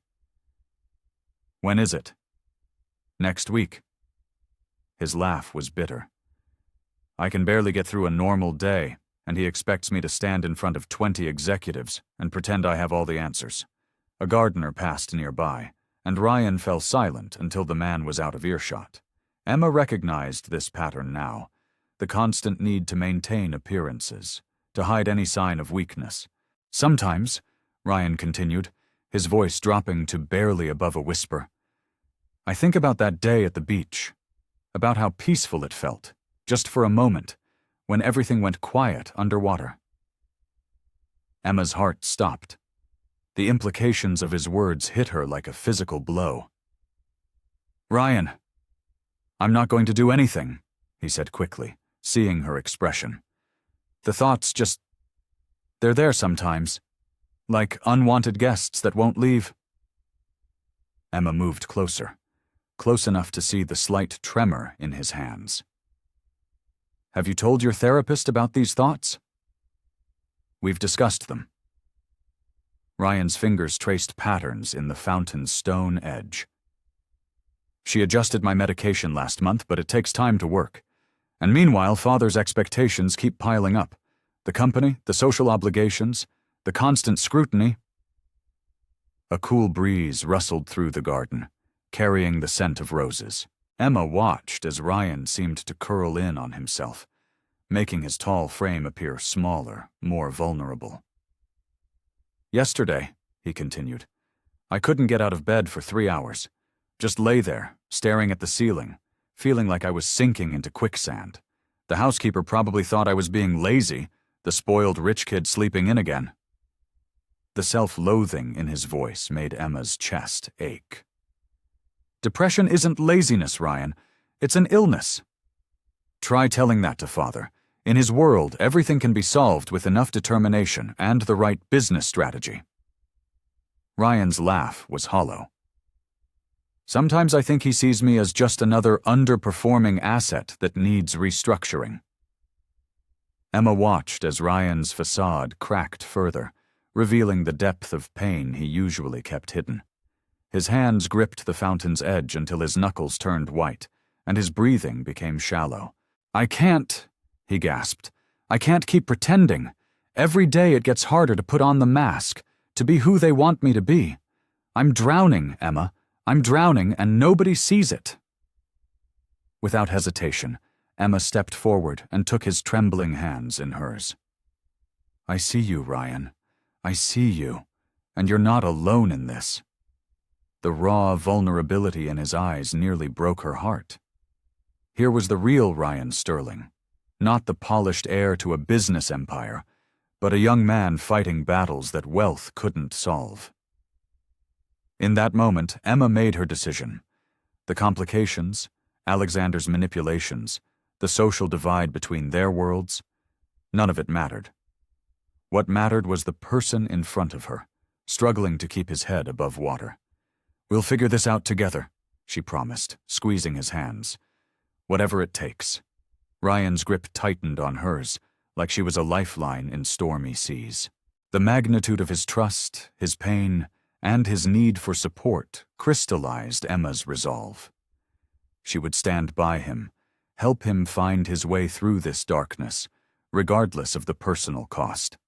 "When is it?" "Next week." His laugh was bitter. "I can barely get through a normal day, and he expects me to stand in front of 20 executives and pretend I have all the answers." A gardener passed nearby, and Ryan fell silent until the man was out of earshot. Emma recognized this pattern now, the constant need to maintain appearances, to hide any sign of weakness. "Sometimes," Ryan continued, his voice dropping to barely above a whisper, "I think about that day at the beach, about how peaceful it felt, just for a moment, when everything went quiet underwater." Emma's heart stopped. The implications of his words hit her like a physical blow. "Ryan, I'm not going to do anything," he said quickly, seeing her expression. "The thoughts they're there sometimes, like unwanted guests that won't leave." Emma moved closer, close enough to see the slight tremor in his hands. "Have you told your therapist about these thoughts?" "We've discussed them." Ryan's fingers traced patterns in the fountain's stone edge. "She adjusted my medication last month, but it takes time to work. And meanwhile, Father's expectations keep piling up. The company, the social obligations, the constant scrutiny." A cool breeze rustled through the garden, carrying the scent of roses. Emma watched as Ryan seemed to curl in on himself, making his tall frame appear smaller, more vulnerable. "Yesterday," he continued, "I couldn't get out of bed for 3 hours. Just lay there, staring at the ceiling, feeling like I was sinking into quicksand. The housekeeper probably thought I was being lazy, the spoiled rich kid sleeping in again." The self-loathing in his voice made Emma's chest ache. "Depression isn't laziness, Ryan. It's an illness." "Try telling that to Father. In his world, everything can be solved with enough determination and the right business strategy." Ryan's laugh was hollow. "Sometimes I think he sees me as just another underperforming asset that needs restructuring." Emma watched as Ryan's facade cracked further, revealing the depth of pain he usually kept hidden. His hands gripped the fountain's edge until his knuckles turned white, and his breathing became shallow. "I can't," he gasped. "I can't keep pretending. Every day it gets harder to put on the mask, to be who they want me to be. I'm drowning, Emma. I'm drowning, and nobody sees it." Without hesitation, Emma stepped forward and took his trembling hands in hers. "I see you, Ryan. I see you, and you're not alone in this." The raw vulnerability in his eyes nearly broke her heart. Here was the real Ryan Sterling, not the polished heir to a business empire, but a young man fighting battles that wealth couldn't solve. In that moment, Emma made her decision. The complications, Alexander's manipulations, the social divide between their worlds, none of it mattered. What mattered was the person in front of her, struggling to keep his head above water. "We'll figure this out together," she promised, squeezing his hands. "Whatever it takes." Ryan's grip tightened on hers, like she was a lifeline in stormy seas. The magnitude of his trust, his pain, and his need for support crystallized Emma's resolve. She would stand by him, help him find his way through this darkness, regardless of the personal cost.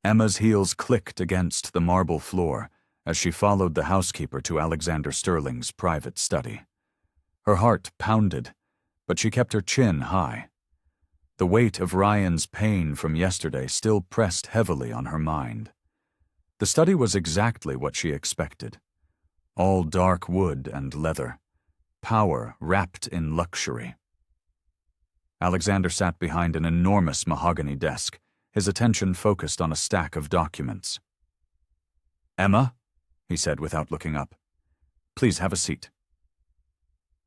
Emma's heels clicked against the marble floor as she followed the housekeeper to Alexander Sterling's private study. Her heart pounded, but she kept her chin high. The weight of Ryan's pain from yesterday still pressed heavily on her mind. The study was exactly what she expected. All dark wood and leather. Power wrapped in luxury. Alexander sat behind an enormous mahogany desk, his attention focused on a stack of documents. "Emma," he said without looking up, "please have a seat."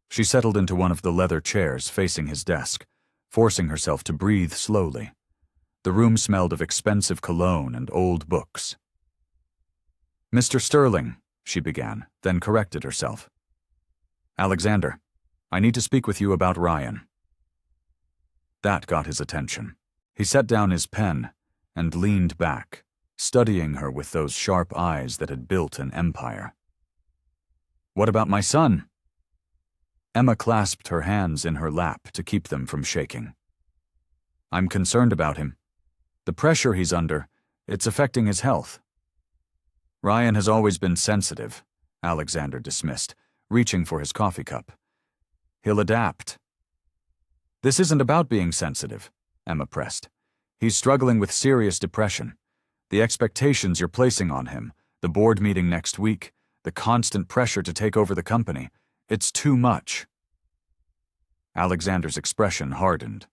She settled into one of the leather chairs facing his desk, forcing herself to breathe slowly. The room smelled of expensive cologne and old books. "Mr. Sterling," she began, then corrected herself. "Alexander, I need to speak with you about Ryan." That got his attention. He set down his pen and leaned back, studying her with those sharp eyes that had built an empire. "What about my son?" Emma clasped her hands in her lap to keep them from shaking. "I'm concerned about him. The pressure he's under, it's affecting his health." "Ryan has always been sensitive," Alexander dismissed, reaching for his coffee cup. "He'll adapt." "This isn't about being sensitive," Emma pressed. "He's struggling with serious depression. The expectations you're placing on him, the board meeting next week, the constant pressure to take over the company, it's too much." Alexander's expression hardened.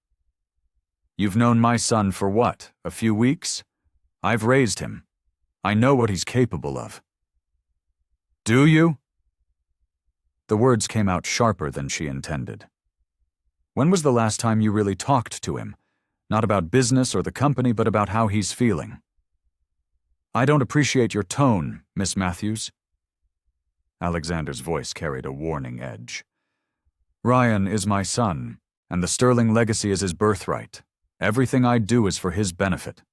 "You've known my son for what, a few weeks? I've raised him. I know what he's capable of." "Do you?" The words came out sharper than she intended. "When was the last time you really talked to him? Not about business or the company, but about how he's feeling." "I don't appreciate your tone, Miss Matthews." Alexander's voice carried a warning edge. "Ryan is my son, and the Sterling legacy is his birthright. Everything I do is for his benefit."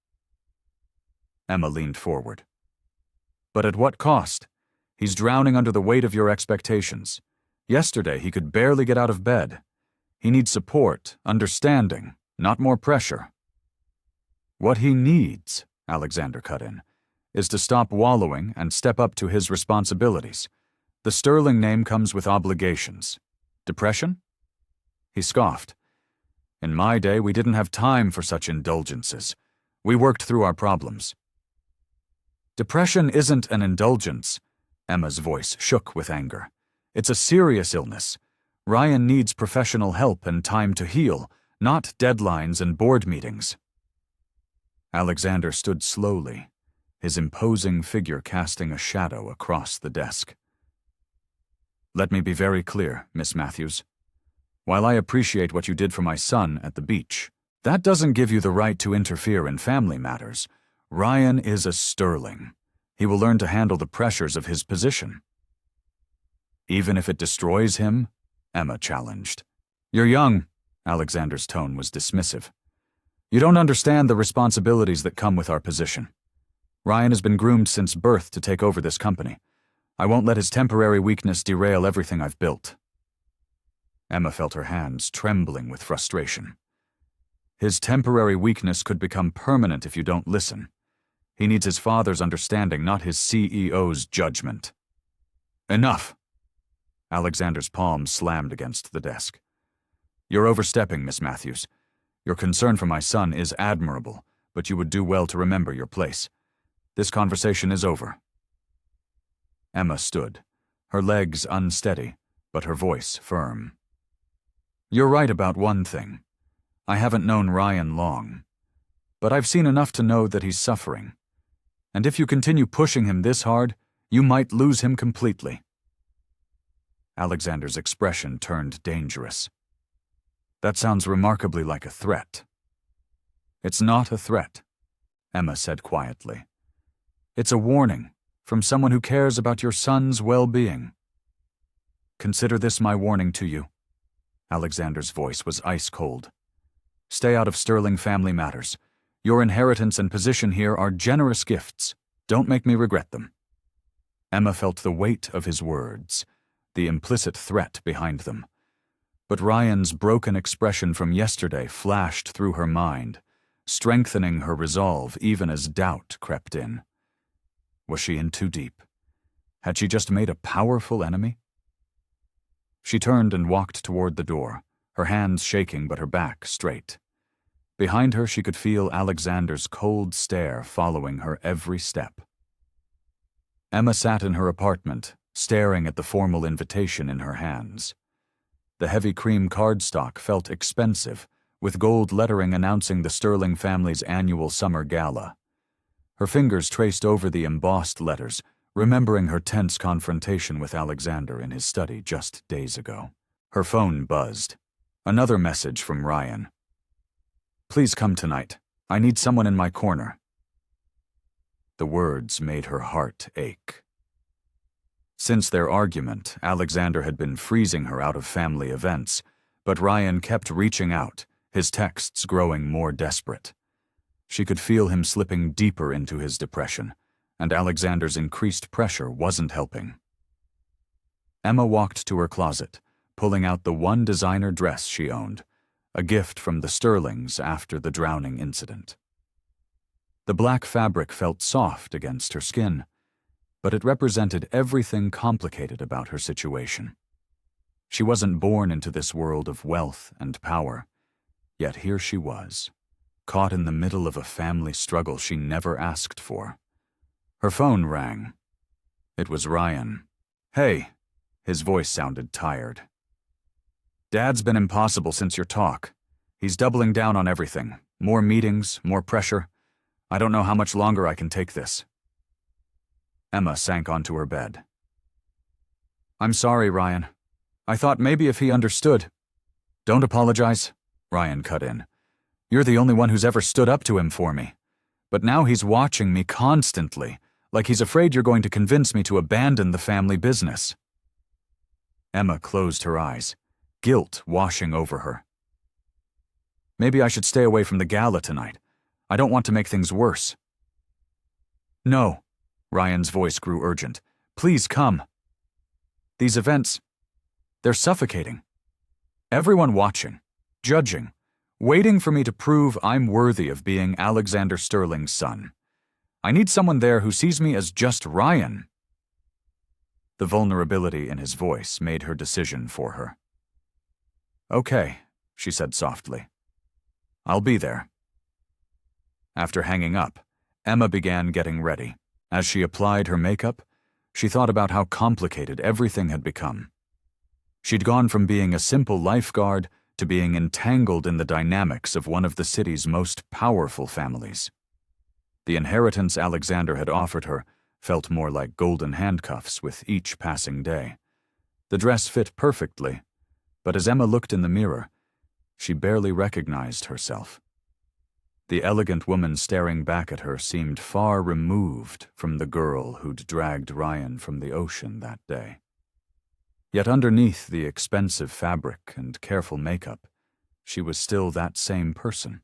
Emma leaned forward. "But at what cost? He's drowning under the weight of your expectations. Yesterday he could barely get out of bed. He needs support, understanding, not more pressure." "What he needs," Alexander cut in, "is to stop wallowing and step up to his responsibilities. The Sterling name comes with obligations. Depression?" He scoffed. "In my day, we didn't have time for such indulgences. We worked through our problems." "Depression isn't an indulgence." Emma's voice shook with anger. "It's a serious illness. Ryan needs professional help and time to heal, not deadlines and board meetings." Alexander stood slowly, his imposing figure casting a shadow across the desk. "Let me be very clear, Miss Matthews. While I appreciate what you did for my son at the beach, that doesn't give you the right to interfere in family matters. Ryan is a Sterling. He will learn to handle the pressures of his position." "Even if it destroys him?" Emma challenged. "You're young." Alexander's tone was dismissive. "You don't understand the responsibilities that come with our position. Ryan has been groomed since birth to take over this company. I won't let his temporary weakness derail everything I've built." Emma felt her hands trembling with frustration. "His temporary weakness could become permanent if you don't listen. He needs his father's understanding, not his CEO's judgment." "Enough." Alexander's palm slammed against the desk. "You're overstepping, Miss Matthews. Your concern for my son is admirable, but you would do well to remember your place. This conversation is over." Emma stood, her legs unsteady, but her voice firm. "You're right about one thing. I haven't known Ryan long, but I've seen enough to know that he's suffering. And if you continue pushing him this hard, you might lose him completely." Alexander's expression turned dangerous. "That sounds remarkably like a threat." "It's not a threat," Emma said quietly. "It's a warning from someone who cares about your son's well-being." "Consider this my warning to you." Alexander's voice was ice-cold. "Stay out of Sterling family matters. Your inheritance and position here are generous gifts. Don't make me regret them." Emma felt the weight of his words, the implicit threat behind them. But Ryan's broken expression from yesterday flashed through her mind, strengthening her resolve even as doubt crept in. Was she in too deep? Had she just made a powerful enemy? She turned and walked toward the door, her hands shaking but her back straight. Behind her, she could feel Alexander's cold stare following her every step. Emma sat in her apartment, staring at the formal invitation in her hands. The heavy cream cardstock felt expensive, with gold lettering announcing the Sterling family's annual summer gala. Her fingers traced over the embossed letters, remembering her tense confrontation with Alexander in his study just days ago. Her phone buzzed. Another message from Ryan. "Please come tonight. I need someone in my corner." The words made her heart ache. Since their argument, Alexander had been freezing her out of family events, but Ryan kept reaching out, his texts growing more desperate. She could feel him slipping deeper into his depression, and Alexander's increased pressure wasn't helping. Emma walked to her closet, pulling out the one designer dress she owned, a gift from the Sterlings after the drowning incident. The black fabric felt soft against her skin, but it represented everything complicated about her situation. She wasn't born into this world of wealth and power, yet here she was, caught in the middle of a family struggle she never asked for. Her phone rang. It was Ryan. "Hey," his voice sounded tired. "Dad's been impossible since your talk. He's doubling down on everything. More meetings, more pressure. I don't know how much longer I can take this." Emma sank onto her bed. "I'm sorry, Ryan. I thought maybe if he understood." "Don't apologize," Ryan cut in. "You're the only one who's ever stood up to him for me. But now he's watching me constantly, like he's afraid you're going to convince me to abandon the family business." Emma closed her eyes, guilt washing over her. "Maybe I should stay away from the gala tonight. I don't want to make things worse." "No," Ryan's voice grew urgent. "Please come. These events, they're suffocating. Everyone watching, judging, waiting for me to prove I'm worthy of being Alexander Sterling's son. I need someone there who sees me as just Ryan." The vulnerability in his voice made her decision for her. "Okay," she said softly. "I'll be there." After hanging up, Emma began getting ready. As she applied her makeup, she thought about how complicated everything had become. She'd gone from being a simple lifeguard to being entangled in the dynamics of one of the city's most powerful families. The inheritance Alexander had offered her felt more like golden handcuffs with each passing day. The dress fit perfectly, but as Emma looked in the mirror, she barely recognized herself. The elegant woman staring back at her seemed far removed from the girl who'd dragged Ryan from the ocean that day. Yet underneath the expensive fabric and careful makeup, she was still that same person,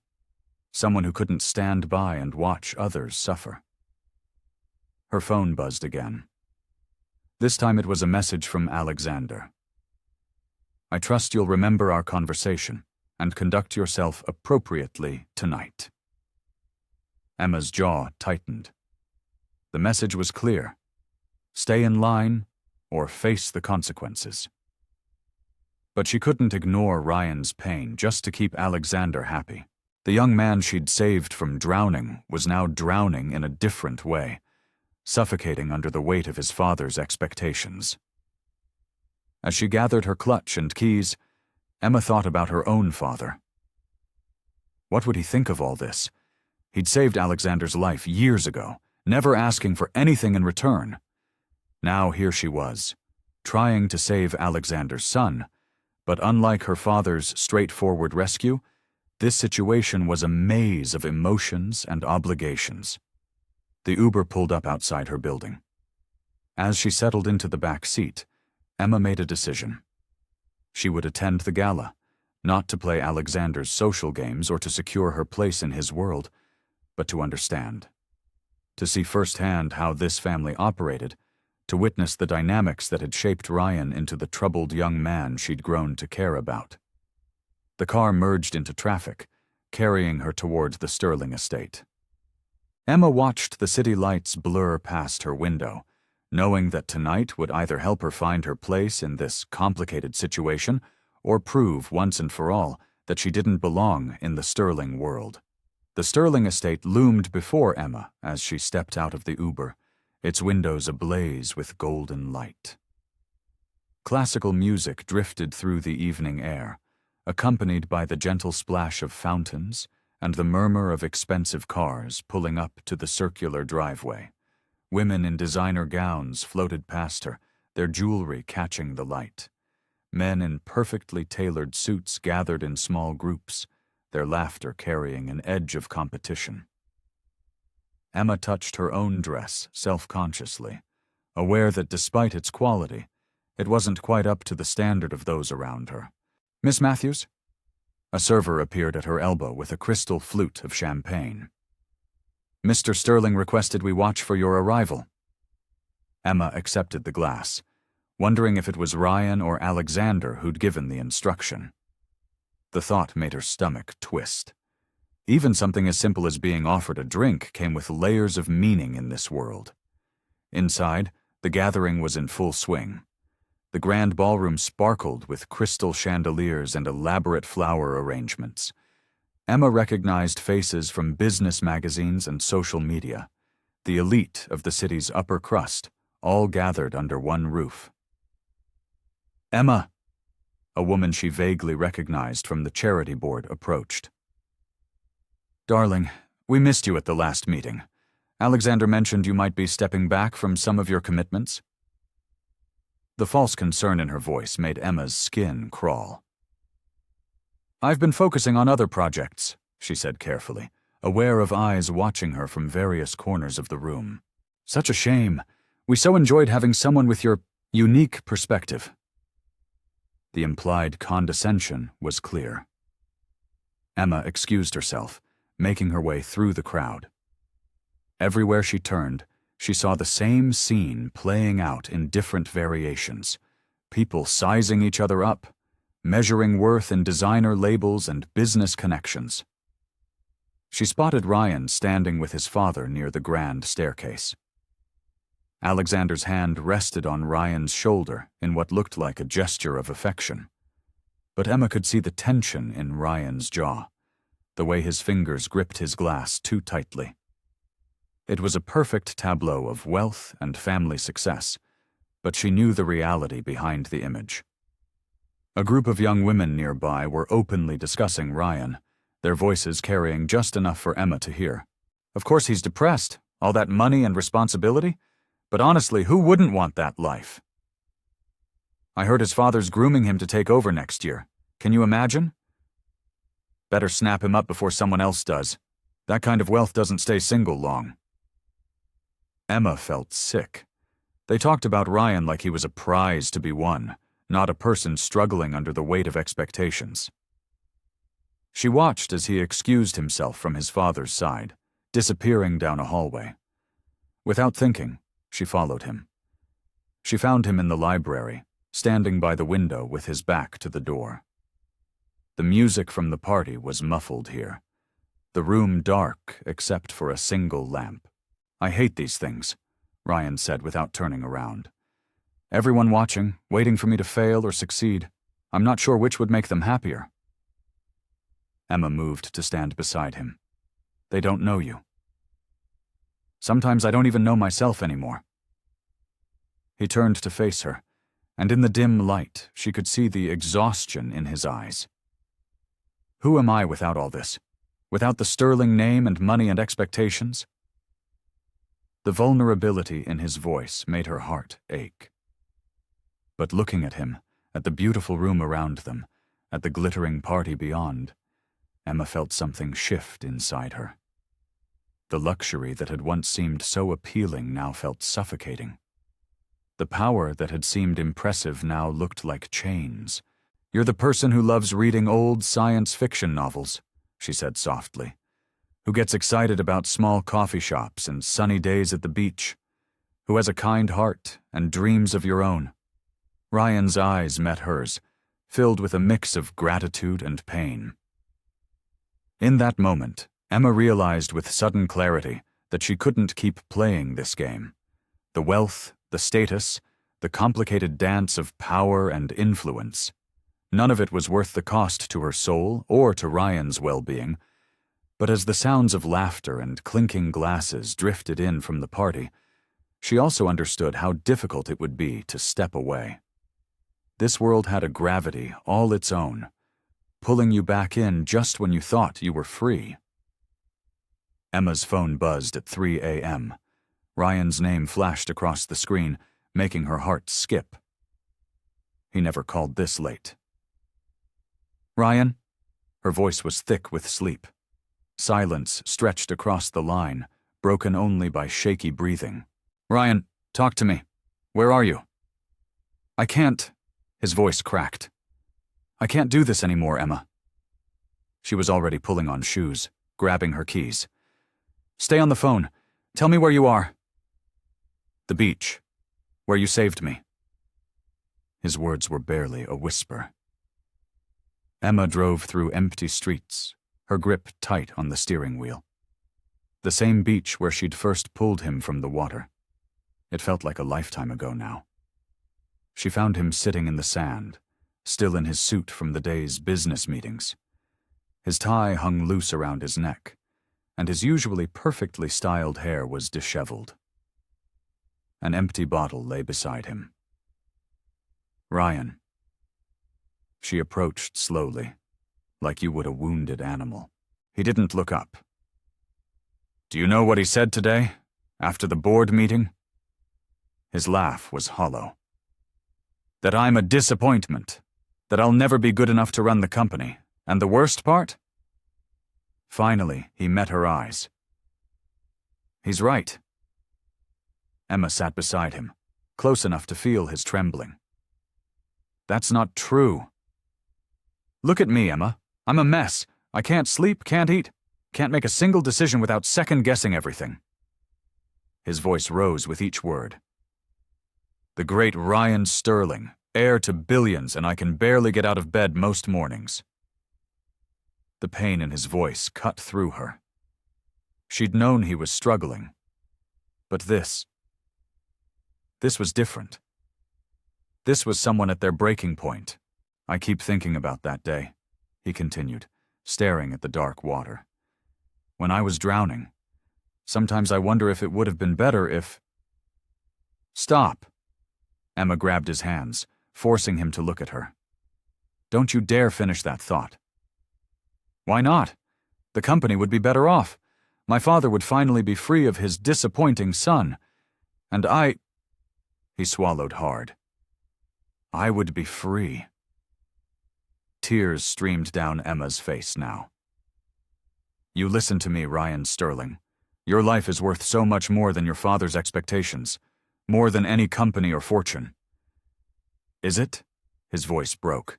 someone who couldn't stand by and watch others suffer. Her phone buzzed again. This time it was a message from Alexander. "I trust you'll remember our conversation and conduct yourself appropriately tonight." Emma's jaw tightened. The message was clear. Stay in line or face the consequences. But she couldn't ignore Ryan's pain just to keep Alexander happy. The young man she'd saved from drowning was now drowning in a different way, suffocating under the weight of his father's expectations. As she gathered her clutch and keys, Emma thought about her own father. What would he think of all this? He'd saved Alexander's life years ago, never asking for anything in return. Now here she was, trying to save Alexander's son, but unlike her father's straightforward rescue, this situation was a maze of emotions and obligations. The Uber pulled up outside her building. As she settled into the back seat, Emma made a decision. She would attend the gala, not to play Alexander's social games or to secure her place in his world, but to understand. To see firsthand how this family operated, to witness the dynamics that had shaped Ryan into the troubled young man she'd grown to care about. The car merged into traffic, carrying her toward the Sterling estate. Emma watched the city lights blur past her window, knowing that tonight would either help her find her place in this complicated situation or prove once and for all that she didn't belong in the Sterling world. The Sterling estate loomed before Emma as she stepped out of the Uber, its windows ablaze with golden light. Classical music drifted through the evening air, accompanied by the gentle splash of fountains and the murmur of expensive cars pulling up to the circular driveway. Women in designer gowns floated past her, their jewelry catching the light. Men in perfectly tailored suits gathered in small groups, their laughter carrying an edge of competition. Emma touched her own dress self-consciously, aware that despite its quality, it wasn't quite up to the standard of those around her. "Miss Matthews?" A server appeared at her elbow with a crystal flute of champagne. "Mr. Sterling requested we watch for your arrival." Emma accepted the glass, wondering if it was Ryan or Alexander who'd given the instruction. The thought made her stomach twist. Even something as simple as being offered a drink came with layers of meaning in this world. Inside, the gathering was in full swing. The grand ballroom sparkled with crystal chandeliers and elaborate flower arrangements. Emma recognized faces from business magazines and social media, the elite of the city's upper crust, all gathered under one roof. "Emma!" A woman she vaguely recognized from the charity board approached. "Darling, we missed you at the last meeting. Alexander mentioned you might be stepping back from some of your commitments." The false concern in her voice made Emma's skin crawl. "I've been focusing on other projects," she said carefully, aware of eyes watching her from various corners of the room. "Such a shame. We so enjoyed having someone with your unique perspective." The implied condescension was clear. Emma excused herself, making her way through the crowd. Everywhere she turned, she saw the same scene playing out in different variations. People sizing each other up, measuring worth in designer labels and business connections. She spotted Ryan standing with his father near the grand staircase. Alexander's hand rested on Ryan's shoulder in what looked like a gesture of affection. But Emma could see the tension in Ryan's jaw, the way his fingers gripped his glass too tightly. It was a perfect tableau of wealth and family success, but she knew the reality behind the image. A group of young women nearby were openly discussing Ryan, their voices carrying just enough for Emma to hear. "Of course he's depressed, all that money and responsibility, but honestly, who wouldn't want that life? I heard his father's grooming him to take over next year. Can you imagine? Better snap him up before someone else does. That kind of wealth doesn't stay single long." Emma felt sick. They talked about Ryan like he was a prize to be won, not a person struggling under the weight of expectations. She watched as he excused himself from his father's side, disappearing down a hallway. Without thinking, she followed him. She found him in the library, standing by the window with his back to the door. The music from the party was muffled here, the room dark except for a single lamp. "I hate these things," Ryan said without turning around. "Everyone watching, waiting for me to fail or succeed. I'm not sure which would make them happier." Emma moved to stand beside him. "They don't know you. Sometimes I don't even know myself anymore." He turned to face her, and in the dim light, she could see the exhaustion in his eyes. "Who am I without all this? Without the Sterling name and money and expectations?" The vulnerability in his voice made her heart ache. But looking at him, at the beautiful room around them, at the glittering party beyond, Emma felt something shift inside her. The luxury that had once seemed so appealing now felt suffocating. The power that had seemed impressive now looked like chains. "You're the person who loves reading old science fiction novels," she said softly, "who gets excited about small coffee shops and sunny days at the beach, who has a kind heart and dreams of your own." Ryan's eyes met hers, filled with a mix of gratitude and pain. In that moment, Emma realized with sudden clarity that she couldn't keep playing this game. The wealth, the status, the complicated dance of power and influence. None of it was worth the cost to her soul or to Ryan's well-being, but as the sounds of laughter and clinking glasses drifted in from the party, she also understood how difficult it would be to step away. This world had a gravity all its own, pulling you back in just when you thought you were free. Emma's phone buzzed at 3 a.m. Ryan's name flashed across the screen, making her heart skip. He never called this late. "Ryan?" Her voice was thick with sleep. Silence stretched across the line, broken only by shaky breathing. "Ryan, talk to me. Where are you?" "I can't." His voice cracked. "I can't do this anymore, Emma." She was already pulling on shoes, grabbing her keys. "Stay on the phone. Tell me where you are." "The beach. Where you saved me." His words were barely a whisper. Emma drove through empty streets, her grip tight on the steering wheel. The same beach where she'd first pulled him from the water. It felt like a lifetime ago now. She found him sitting in the sand, still in his suit from the day's business meetings. His tie hung loose around his neck, and his usually perfectly styled hair was disheveled. An empty bottle lay beside him. "Ryan." She approached slowly, like you would a wounded animal. He didn't look up. "Do you know what he said today, after the board meeting?" His laugh was hollow. "That I'm a disappointment, that I'll never be good enough to run the company, and the worst part?" Finally, he met her eyes. "He's right." Emma sat beside him, close enough to feel his trembling. "That's not true." "Look at me, Emma. I'm a mess. I can't sleep, can't eat, can't make a single decision without second-guessing everything." His voice rose with each word. "The great Ryan Sterling, heir to billions, and I can barely get out of bed most mornings." The pain in his voice cut through her. She'd known he was struggling. But this was different. This was someone at their breaking point. "I keep thinking about that day," he continued, staring at the dark water. "When I was drowning, sometimes I wonder if it would have been better if—" "Stop!" Emma grabbed his hands, forcing him to look at her. "Don't you dare finish that thought." "Why not? The company would be better off. My father would finally be free of his disappointing son. And I—" He swallowed hard. "I would be free." Tears streamed down Emma's face now. "You listen to me, Ryan Sterling. Your life is worth so much more than your father's expectations, more than any company or fortune." "Is it?" His voice broke.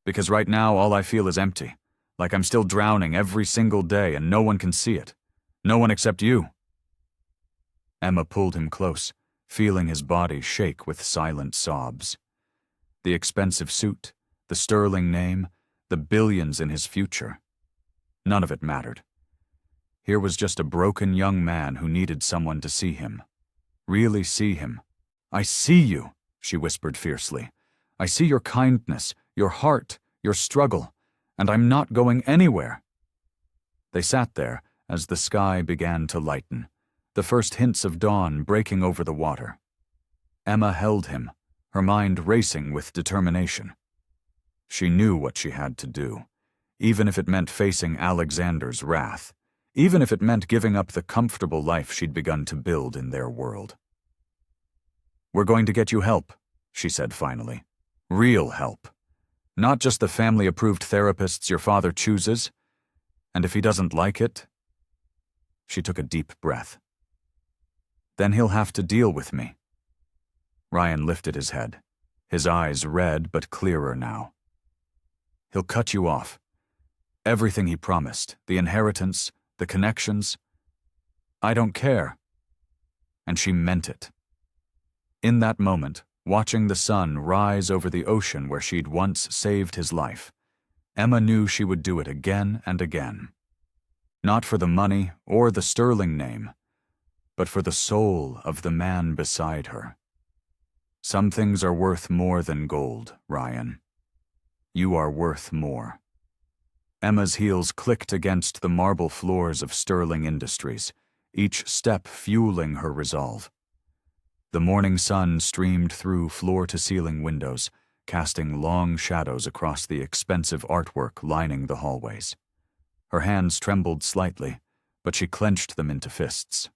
"Because right now all I feel is empty, like I'm still drowning every single day and no one can see it. No one except you." Emma pulled him close, feeling his body shake with silent sobs. The expensive suit, the sterling name, the billions in his future. None of it mattered. Here was just a broken young man who needed someone to see him. Really see him. "I see you," she whispered fiercely. "I see your kindness, your heart, your struggle, and I'm not going anywhere." They sat there as the sky began to lighten, the first hints of dawn breaking over the water. Emma held him, her mind racing with determination. She knew what she had to do, even if it meant facing Alexander's wrath, even if it meant giving up the comfortable life she'd begun to build in their world. "We're going to get you help," she said finally. "Real help. Not just the family-approved therapists your father chooses. And if he doesn't like it—" She took a deep breath. "Then he'll have to deal with me." Ryan lifted his head, his eyes red but clearer now. "He'll cut you off. Everything he promised, the inheritance, the connections. I don't care." And she meant it. In that moment, watching the sun rise over the ocean where she'd once saved his life, Emma knew she would do it again and again. Not for the money or the sterling name, but for the soul of the man beside her. Some things are worth more than gold, Ryan. You are worth more. Emma's heels clicked against the marble floors of Sterling Industries, each step fueling her resolve. The morning sun streamed through floor-to-ceiling windows, casting long shadows across the expensive artwork lining the hallways. Her hands trembled slightly, but she clenched them into fists.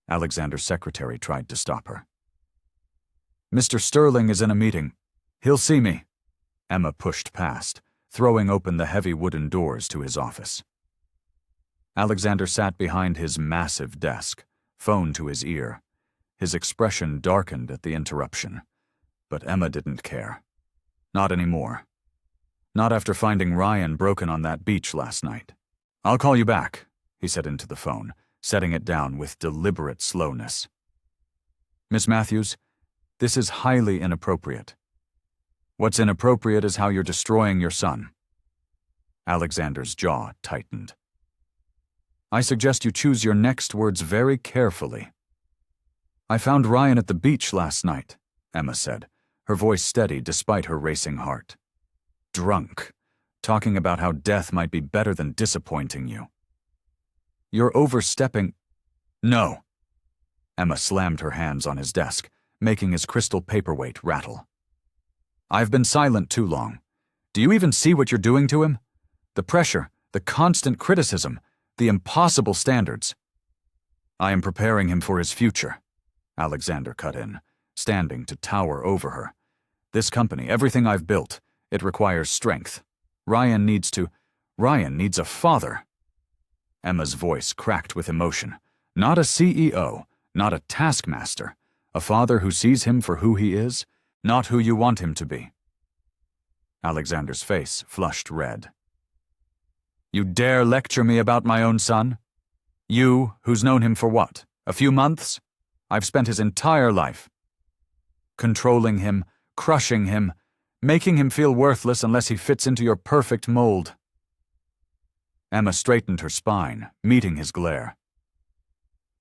Alexander's secretary tried to stop her. "Mr. Sterling is in a meeting. He'll see me." Emma pushed past, throwing open the heavy wooden doors to his office. Alexander sat behind his massive desk, phone to his ear. His expression darkened at the interruption. But Emma didn't care. Not anymore. Not after finding Ryan broken on that beach last night. "I'll call you back," he said into the phone, setting it down with deliberate slowness. "Miss Matthews, this is highly inappropriate. What's inappropriate is how you're destroying your son." Alexander's jaw tightened. "I suggest you choose your next words very carefully." "I found Ryan at the beach last night," Emma said, her voice steady despite her racing heart. "Drunk, talking about how death might be better than disappointing you." "You're overstepping—" "No." Emma slammed her hands on his desk, making his crystal paperweight rattle. "I've been silent too long. Do you even see what you're doing to him? The pressure, the constant criticism, the impossible standards." "I am preparing him for his future," Alexander cut in, standing to tower over her. "This company, everything I've built, it requires strength. Ryan needs a father." Emma's voice cracked with emotion. "Not a CEO, not a taskmaster. A father who sees him for who he is, not who you want him to be." Alexander's face flushed red. "You dare lecture me about my own son? You, who's known him for what? A few months? I've spent his entire life. Controlling him, crushing him, making him feel worthless unless he fits into your perfect mold." Emma straightened her spine, meeting his glare.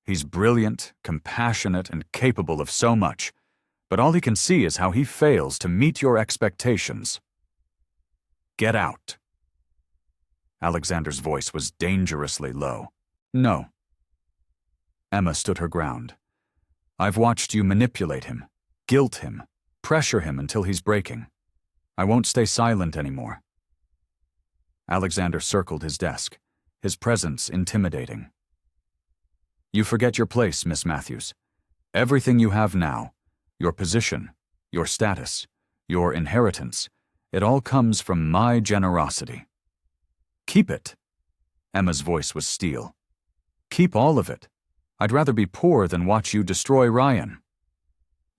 "He's brilliant, compassionate, and capable of so much, but all he can see is how he fails to meet your expectations. Get out." Alexander's voice was dangerously low. "No." Emma stood her ground. "I've watched you manipulate him, guilt him, pressure him until he's breaking. I won't stay silent anymore." Alexander circled his desk, his presence intimidating. "You forget your place, Miss Matthews. Everything you have now, your position, your status, your inheritance, it all comes from my generosity. Keep it." Emma's voice was steel. "Keep all of it. I'd rather be poor than watch you destroy Ryan.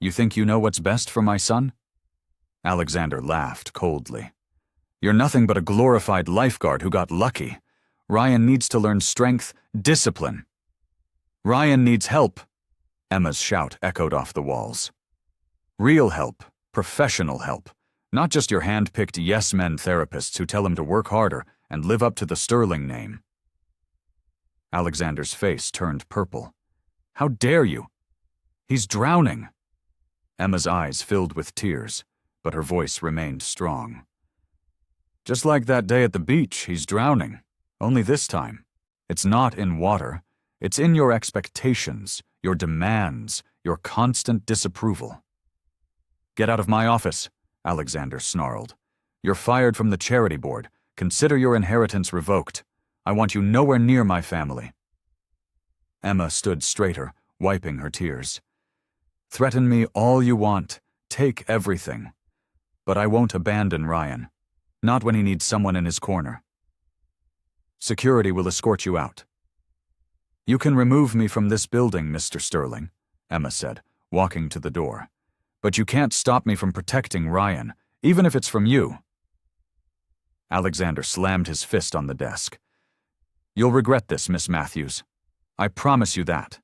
You think you know what's best for my son?" Alexander laughed coldly. "You're nothing but a glorified lifeguard who got lucky. Ryan needs to learn strength, discipline." "Ryan needs help," Emma's shout echoed off the walls. "Real help, professional help, not just your hand-picked yes-men therapists who tell him to work harder and live up to the Sterling name." Alexander's face turned purple. "How dare you? He's drowning." Emma's eyes filled with tears, but her voice remained strong. "Just like that day at the beach, he's drowning. Only this time, it's not in water. It's in your expectations, your demands, your constant disapproval." "Get out of my office," Alexander snarled. "You're fired from the charity board. Consider your inheritance revoked. I want you nowhere near my family." Emma stood straighter, wiping her tears. "Threaten me all you want. Take everything. But I won't abandon Ryan. Not when he needs someone in his corner. Security will escort you out." "You can remove me from this building, Mr. Sterling," Emma said, walking to the door. "But you can't stop me from protecting Ryan, even if it's from you." Alexander slammed his fist on the desk. "You'll regret this, Miss Matthews. I promise you that."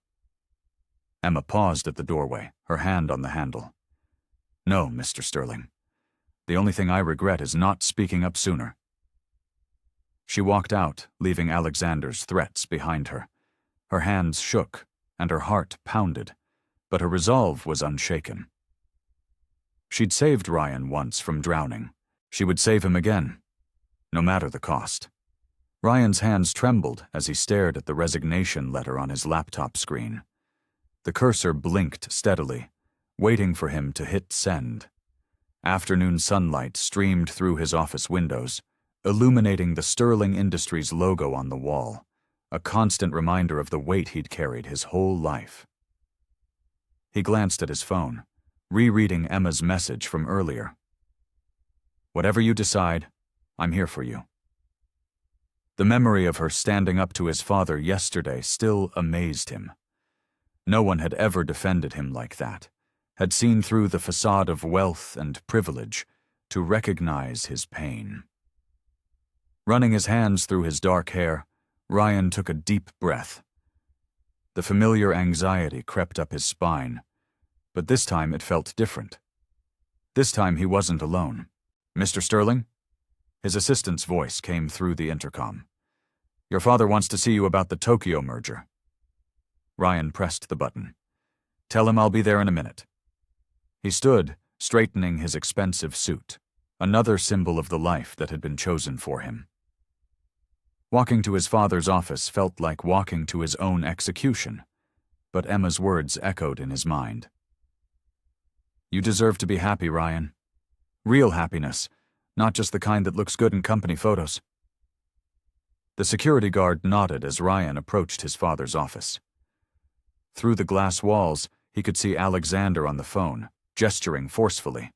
Emma paused at the doorway, her hand on the handle. "No, Mr. Sterling. The only thing I regret is not speaking up sooner." She walked out, leaving Alexander's threats behind her. Her hands shook, and her heart pounded, but her resolve was unshaken. She'd saved Ryan once from drowning, She would save him again, no matter the cost. Ryan's hands trembled as he stared at the resignation letter on his laptop screen. The cursor blinked steadily, waiting for him to hit send. Afternoon sunlight streamed through his office windows, illuminating the Sterling Industries logo on the wall, a constant reminder of the weight he'd carried his whole life. He glanced at his phone, rereading Emma's message from earlier. "Whatever you decide, I'm here for you." The memory of her standing up to his father yesterday still amazed him. No one had ever defended him like that, had seen through the facade of wealth and privilege to recognize his pain. Running his hands through his dark hair, Ryan took a deep breath. The familiar anxiety crept up his spine, but this time it felt different. This time he wasn't alone. "Mr. Sterling?" His assistant's voice came through the intercom. "Your father wants to see you about the Tokyo merger." Ryan pressed the button. "Tell him I'll be there in a minute." He stood, straightening his expensive suit, another symbol of the life that had been chosen for him. Walking to his father's office felt like walking to his own execution, but Emma's words echoed in his mind. "You deserve to be happy, Ryan. Real happiness, not just the kind that looks good in company photos." The security guard nodded as Ryan approached his father's office. Through the glass walls, he could see Alexander on the phone, gesturing forcefully,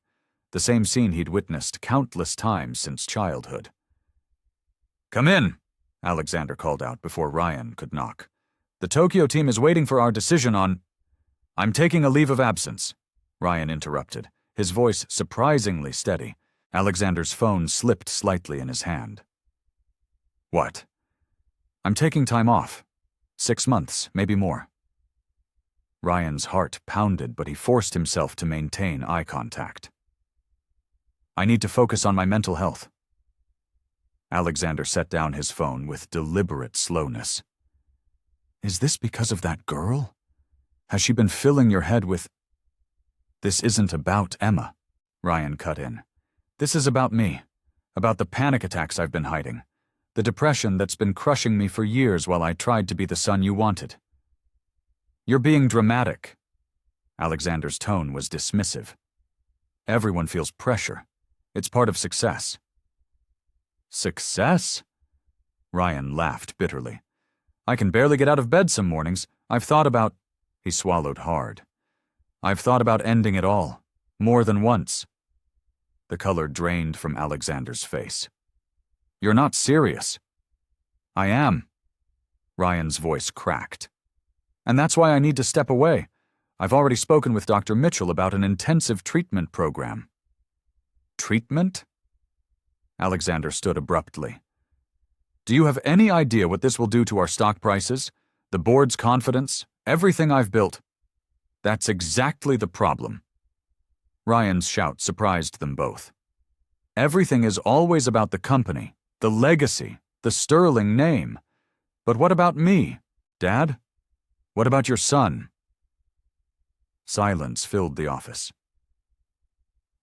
the same scene he'd witnessed countless times since childhood. "Come in," Alexander called out before Ryan could knock. "The Tokyo team is waiting for our decision on—" "I'm taking a leave of absence," Ryan interrupted, his voice surprisingly steady. Alexander's phone slipped slightly in his hand. "What?" "I'm taking time off. 6 months, maybe more." Ryan's heart pounded, but he forced himself to maintain eye contact. "I need to focus on my mental health." Alexander set down his phone with deliberate slowness. "Is this because of that girl? Has she been filling your head with—" "This isn't about Emma," Ryan cut in. "This is about me, about the panic attacks I've been hiding, the depression that's been crushing me for years while I tried to be the son you wanted." "You're being dramatic." Alexander's tone was dismissive. "Everyone feels pressure. It's part of success." "Success?" Ryan laughed bitterly. "I can barely get out of bed some mornings. I've thought about—" He swallowed hard. "I've thought about ending it all, more than once." The color drained from Alexander's face. "You're not serious." "I am." Ryan's voice cracked. "And that's why I need to step away. I've already spoken with Dr. Mitchell about an intensive treatment program." "Treatment?" Alexander stood abruptly. "Do you have any idea what this will do to our stock prices, the board's confidence, everything I've built?" "That's exactly the problem." Ryan's shout surprised them both. "Everything is always about the company, the legacy, the Sterling name. But what about me, Dad? What about your son?" Silence filled the office.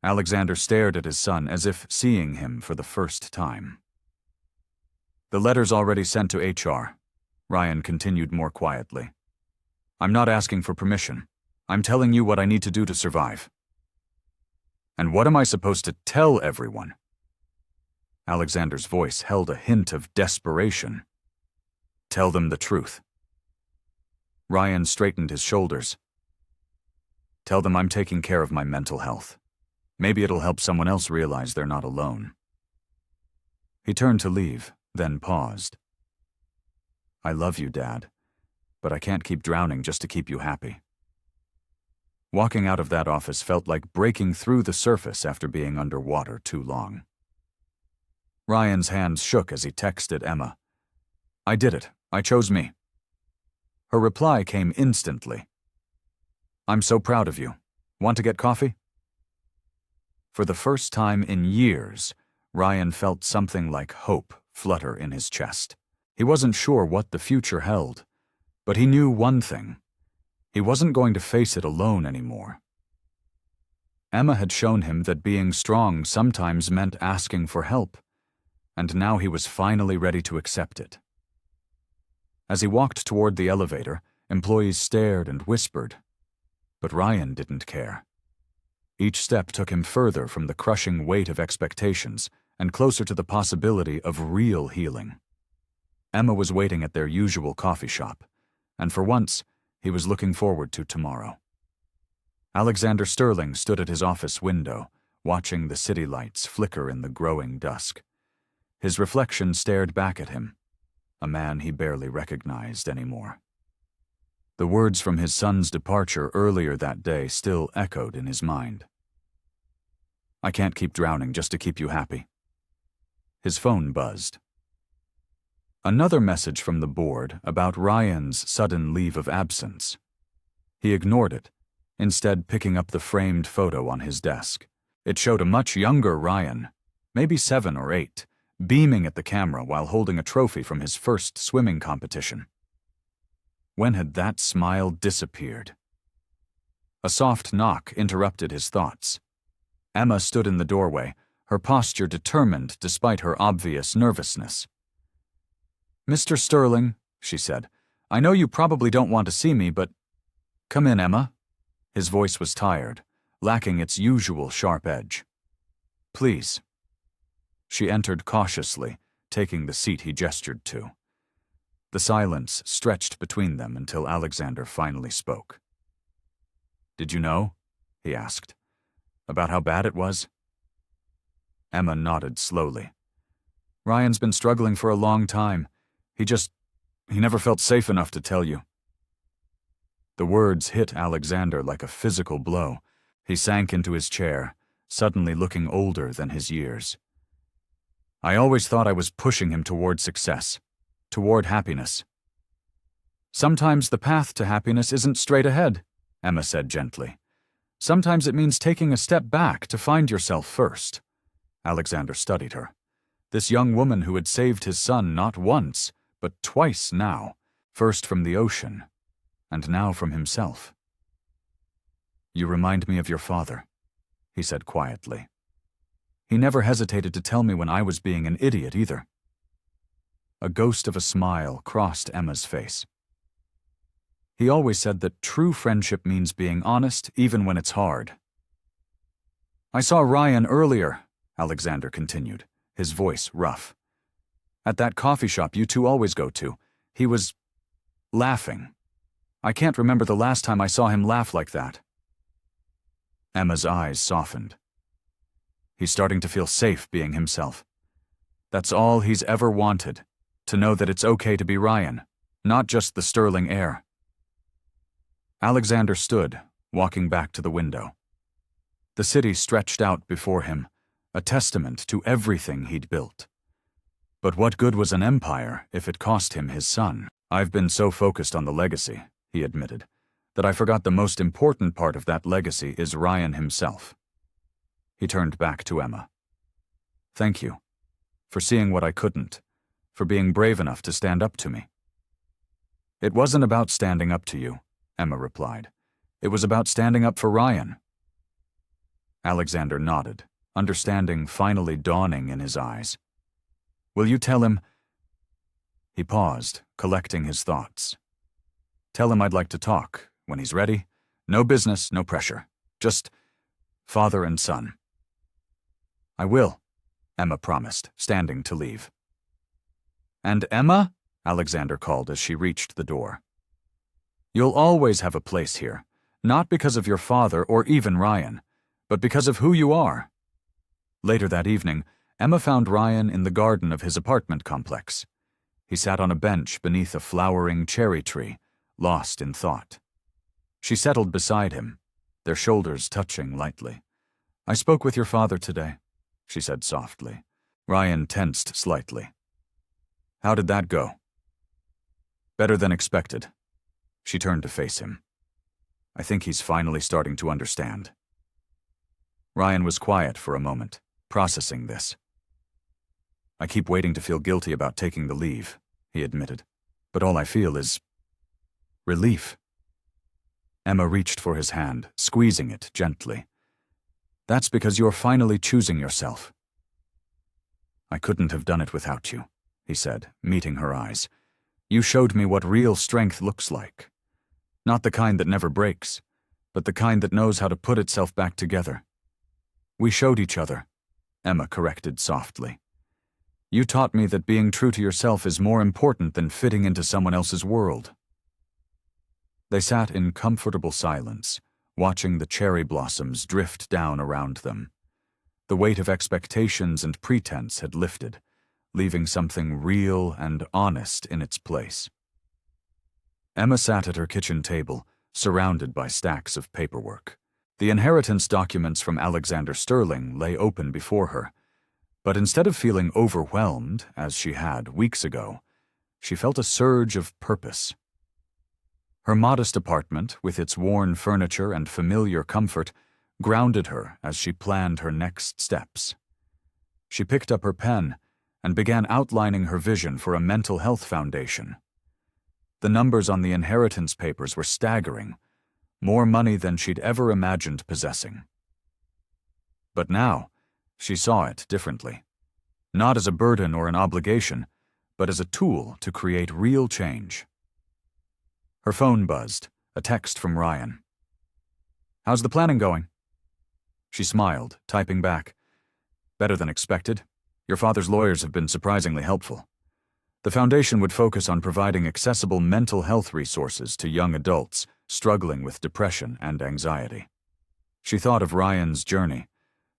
Alexander stared at his son as if seeing him for the first time. "The letter's already sent to HR," Ryan continued more quietly. "I'm not asking for permission. I'm telling you what I need to do to survive." "And what am I supposed to tell everyone?" Alexander's voice held a hint of desperation. "Tell them the truth." Ryan straightened his shoulders. "Tell them I'm taking care of my mental health. Maybe it'll help someone else realize they're not alone." He turned to leave, then paused. "I love you, Dad, but I can't keep drowning just to keep you happy." Walking out of that office felt like breaking through the surface after being underwater too long. Ryan's hands shook as he texted Emma. "I did it. I chose me." Her reply came instantly. "I'm so proud of you. Want to get coffee?" For the first time in years, Ryan felt something like hope flutter in his chest. He wasn't sure what the future held, but he knew one thing. He wasn't going to face it alone anymore. Emma had shown him that being strong sometimes meant asking for help, and now he was finally ready to accept it. As he walked toward the elevator, employees stared and whispered, but Ryan didn't care. Each step took him further from the crushing weight of expectations and closer to the possibility of real healing. Emma was waiting at their usual coffee shop, and for once, he was looking forward to tomorrow. Alexander Sterling stood at his office window, watching the city lights flicker in the growing dusk. His reflection stared back at him, a man he barely recognized anymore. The words from his son's departure earlier that day still echoed in his mind. "I can't keep drowning just to keep you happy." His phone buzzed. Another message from the board about Ryan's sudden leave of absence. He ignored it, instead picking up the framed photo on his desk. It showed a much younger Ryan, maybe 7 or 8, beaming at the camera while holding a trophy from his first swimming competition. When had that smile disappeared? A soft knock interrupted his thoughts. Emma stood in the doorway, her posture determined despite her obvious nervousness. "Mr. Sterling," she said, "I know you probably don't want to see me, but—" "Come in, Emma." His voice was tired, lacking its usual sharp edge. "Please." She entered cautiously, taking the seat he gestured to. The silence stretched between them until Alexander finally spoke. "Did you know?" he asked. "About how bad it was?" Emma nodded slowly. "Ryan's been struggling for a long time. He never felt safe enough to tell you." The words hit Alexander like a physical blow. He sank into his chair, suddenly looking older than his years. "I always thought I was pushing him toward success, toward happiness." "Sometimes the path to happiness isn't straight ahead," Emma said gently. "Sometimes it means taking a step back to find yourself first." Alexander studied her. This young woman who had saved his son not once, but twice now, first from the ocean, and now from himself. "You remind me of your father," he said quietly. "He never hesitated to tell me when I was being an idiot either." A ghost of a smile crossed Emma's face. "He always said that true friendship means being honest even when it's hard." "I saw Ryan earlier," Alexander continued, his voice rough. "At that coffee shop you two always go to. He was laughing. I can't remember the last time I saw him laugh like that." Emma's eyes softened. "He's starting to feel safe being himself. That's all he's ever wanted, to know that it's okay to be Ryan, not just the Sterling heir." Alexander stood, walking back to the window. The city stretched out before him, a testament to everything he'd built. But what good was an empire if it cost him his son? "I've been so focused on the legacy," he admitted, "that I forgot the most important part of that legacy is Ryan himself." He turned back to Emma. "Thank you, for seeing what I couldn't, for being brave enough to stand up to me." "It wasn't about standing up to you," Emma replied. "It was about standing up for Ryan." Alexander nodded, understanding finally dawning in his eyes. "Will you tell him—" He paused, collecting his thoughts. "Tell him I'd like to talk, when he's ready. No business, no pressure. Just father and son." "I will," Emma promised, standing to leave. "And Emma," Alexander called as she reached the door. "You'll always have a place here, not because of your father or even Ryan, but because of who you are." Later that evening, Emma found Ryan in the garden of his apartment complex. He sat on a bench beneath a flowering cherry tree, lost in thought. She settled beside him, their shoulders touching lightly. "I spoke with your father today," she said softly. Ryan tensed slightly. "How did that go?" "Better than expected." She turned to face him. "I think he's finally starting to understand." Ryan was quiet for a moment, processing this. "I keep waiting to feel guilty about taking the leave," he admitted, "but all I feel is relief." Emma reached for his hand, squeezing it gently. That's because you're finally choosing yourself. I couldn't have done it without you, he said, meeting her eyes. You showed me what real strength looks like. Not the kind that never breaks, but the kind that knows how to put itself back together. We showed each other, Emma corrected softly. You taught me that being true to yourself is more important than fitting into someone else's world. They sat in comfortable silence, watching the cherry blossoms drift down around them. The weight of expectations and pretense had lifted, leaving something real and honest in its place. Emma sat at her kitchen table, surrounded by stacks of paperwork. The inheritance documents from Alexander Sterling lay open before her, but instead of feeling overwhelmed, as she had weeks ago, she felt a surge of purpose. Her modest apartment, with its worn furniture and familiar comfort, grounded her as she planned her next steps. She picked up her pen and began outlining her vision for a mental health foundation. The numbers on the inheritance papers were staggering, more money than she'd ever imagined possessing. But now, she saw it differently. Not as a burden or an obligation, but as a tool to create real change. Her phone buzzed, a text from Ryan. How's the planning going? She smiled, typing back. Better than expected. Your father's lawyers have been surprisingly helpful. The foundation would focus on providing accessible mental health resources to young adults struggling with depression and anxiety. She thought of Ryan's journey,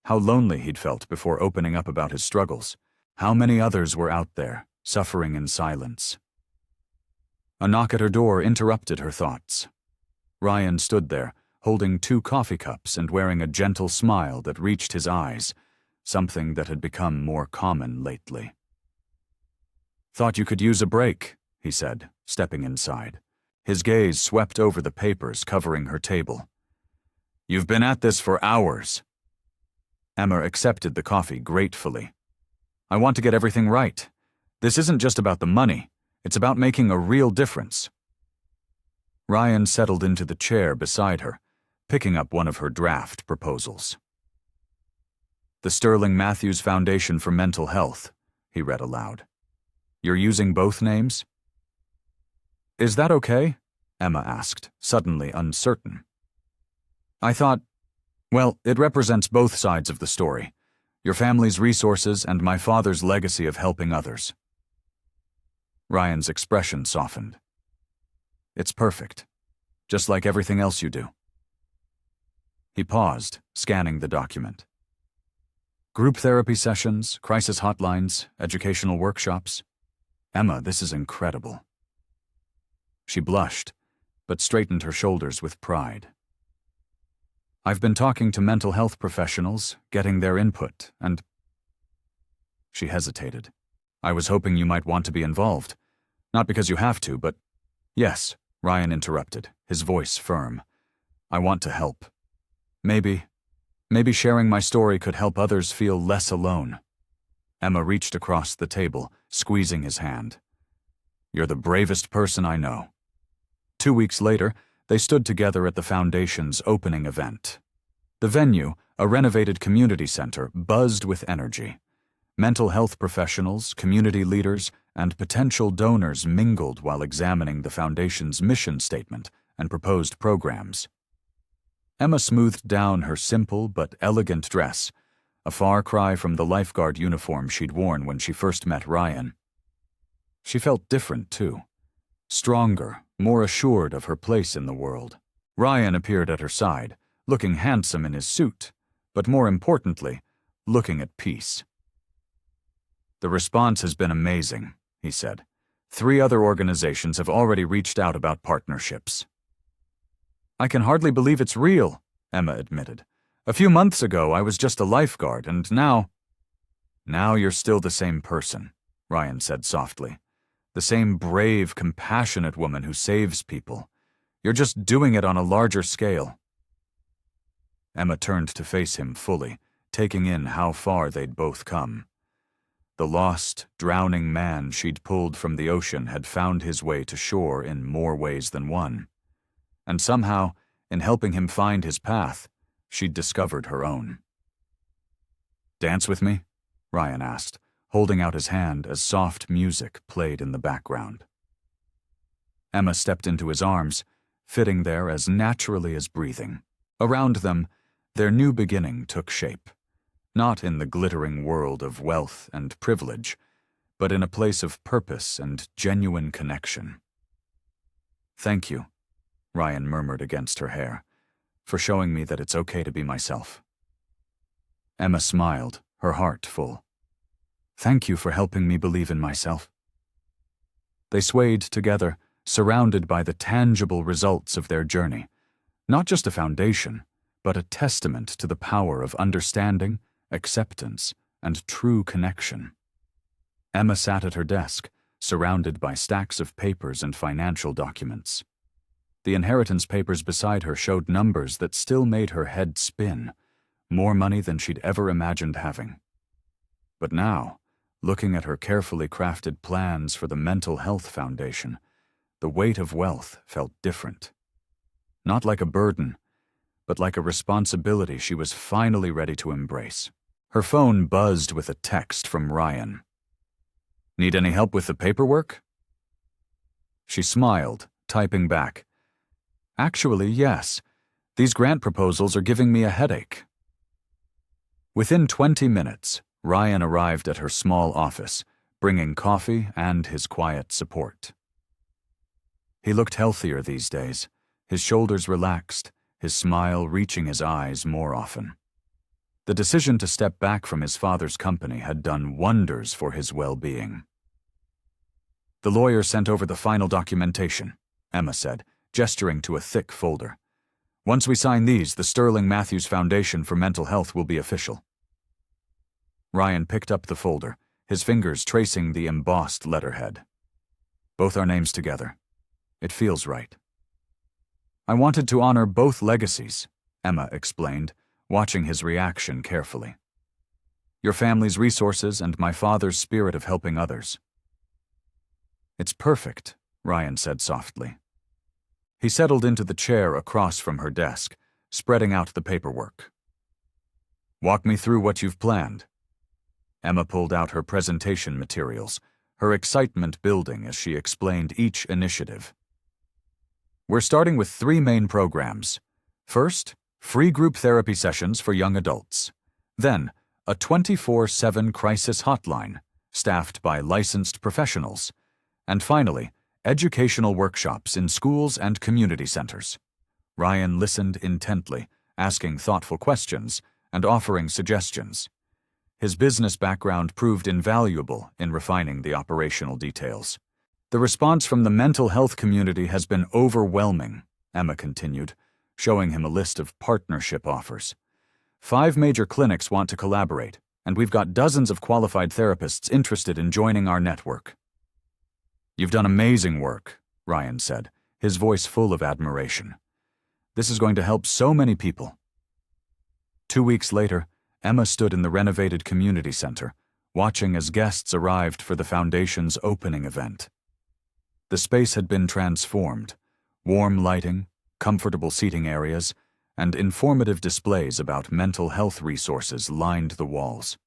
how lonely he'd felt before opening up about his struggles, how many others were out there, suffering in silence. A knock at her door interrupted her thoughts. Ryan stood there, holding 2 coffee cups and wearing a gentle smile that reached his eyes, something that had become more common lately. Thought you could use a break, he said, stepping inside. His gaze swept over the papers covering her table. You've been at this for hours. Emma accepted the coffee gratefully. I want to get everything right. This isn't just about the money. It's about making a real difference. Ryan settled into the chair beside her, picking up one of her draft proposals. The Sterling Matthews Foundation for Mental Health, he read aloud. You're using both names? Is that okay? Emma asked, suddenly uncertain. I thought, well, it represents both sides of the story, your family's resources and my father's legacy of helping others. Ryan's expression softened. It's perfect, just like everything else you do. He paused, scanning the document. Group therapy sessions, crisis hotlines, educational workshops. Emma, this is incredible. She blushed, but straightened her shoulders with pride. I've been talking to mental health professionals, getting their input, and... She hesitated. I was hoping you might want to be involved. Not because you have to, but... Yes, Ryan interrupted, his voice firm. I want to help. Maybe sharing my story could help others feel less alone. Emma reached across the table, squeezing his hand. You're the bravest person I know. 2 weeks later, they stood together at the Foundation's opening event. The venue, a renovated community center, buzzed with energy. Mental health professionals, community leaders, and potential donors mingled while examining the Foundation's mission statement and proposed programs. Emma smoothed down her simple but elegant dress, a far cry from the lifeguard uniform she'd worn when she first met Ryan. She felt different, too. Stronger, more assured of her place in the world. Ryan appeared at her side, looking handsome in his suit, but more importantly, looking at peace. The response has been amazing, he said. 3 other organizations have already reached out about partnerships. I can hardly believe it's real, Emma admitted. A few months ago, I was just a lifeguard, and now... Now you're still the same person, Ryan said softly. The same brave, compassionate woman who saves people. You're just doing it on a larger scale. Emma turned to face him fully, taking in how far they'd both come. The lost, drowning man she'd pulled from the ocean had found his way to shore in more ways than one. And somehow, in helping him find his path, she'd discovered her own. Dance with me? Ryan asked, holding out his hand as soft music played in the background. Emma stepped into his arms, fitting there as naturally as breathing. Around them, their new beginning took shape, not in the glittering world of wealth and privilege, but in a place of purpose and genuine connection. "Thank you," Ryan murmured against her hair, "for showing me that it's okay to be myself." Emma smiled, her heart full. "Thank you for helping me believe in myself." They swayed together, surrounded by the tangible results of their journey, not just a foundation, but a testament to the power of understanding, acceptance, and true connection. Emma sat at her desk, surrounded by stacks of papers and financial documents. The inheritance papers beside her showed numbers that still made her head spin, more money than she'd ever imagined having. But now, looking at her carefully crafted plans for the Mental Health Foundation, the weight of wealth felt different. Not like a burden, but like a responsibility she was finally ready to embrace. Her phone buzzed with a text from Ryan. "Need any help with the paperwork?" She smiled, typing back, "Actually, yes. These grant proposals are giving me a headache." Within 20 minutes, Ryan arrived at her small office, bringing coffee and his quiet support. He looked healthier these days, his shoulders relaxed, his smile reaching his eyes more often. The decision to step back from his father's company had done wonders for his well-being. "The lawyer sent over the final documentation," Emma said, gesturing to a thick folder. "Once we sign these, the Sterling Matthews Foundation for Mental Health will be official." Ryan picked up the folder, his fingers tracing the embossed letterhead. "Both our names together. It feels right." "I wanted to honor both legacies," Emma explained, watching his reaction carefully. "Your family's resources and my father's spirit of helping others." "It's perfect," Ryan said softly. He settled into the chair across from her desk, spreading out the paperwork. "Walk me through what you've planned." Emma pulled out her presentation materials, her excitement building as she explained each initiative. "We're starting with 3 main programs. First, free group therapy sessions for young adults. Then, a 24/7 crisis hotline, staffed by licensed professionals. And finally, educational workshops in schools and community centers." Ryan listened intently, asking thoughtful questions and offering suggestions. His business background proved invaluable in refining the operational details. "The response from the mental health community has been overwhelming," Emma continued, showing him a list of partnership offers. 5 major clinics want to collaborate, and we've got dozens of qualified therapists interested in joining our network." "You've done amazing work," Ryan said, his voice full of admiration. "This is going to help so many people." 2 weeks later, Emma stood in the renovated community center, watching as guests arrived for the foundation's opening event. The space had been transformed. Warm lighting, comfortable seating areas, and informative displays about mental health resources lined the walls.